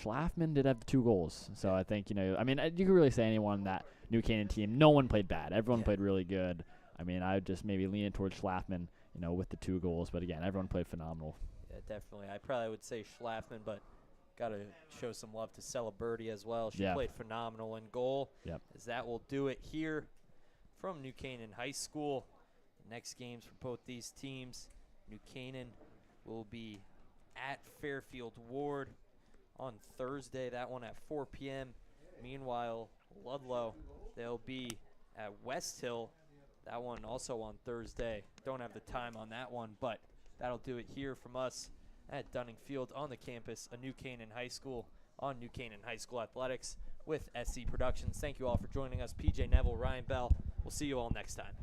Schlafman did have the 2 goals. So I think, you know, I mean, you could really say anyone that New Canaan team, no one played bad. Everyone played really good. I mean, I would just maybe lean towards Schlafman, you know, with the 2 goals. But again, everyone played phenomenal. Yeah, definitely. I probably would say Schlafman, but got to show some love to Celebrity as well. She played phenomenal in goal. Yep. As that will do it here from New Canaan High School. The next games for both these teams: New Canaan will be at Fairfield Ward on Thursday, that one at 4 p.m. Meanwhile, Ludlowe, they'll be at West Hill, that one also on Thursday. Don't have the time on that one, but that'll do it here from us at Dunning Field on the campus of New Canaan High School on New Canaan High School Athletics with SC Productions. Thank you all for joining us. PJ Neville, Ryan Bell. We'll see you all next time.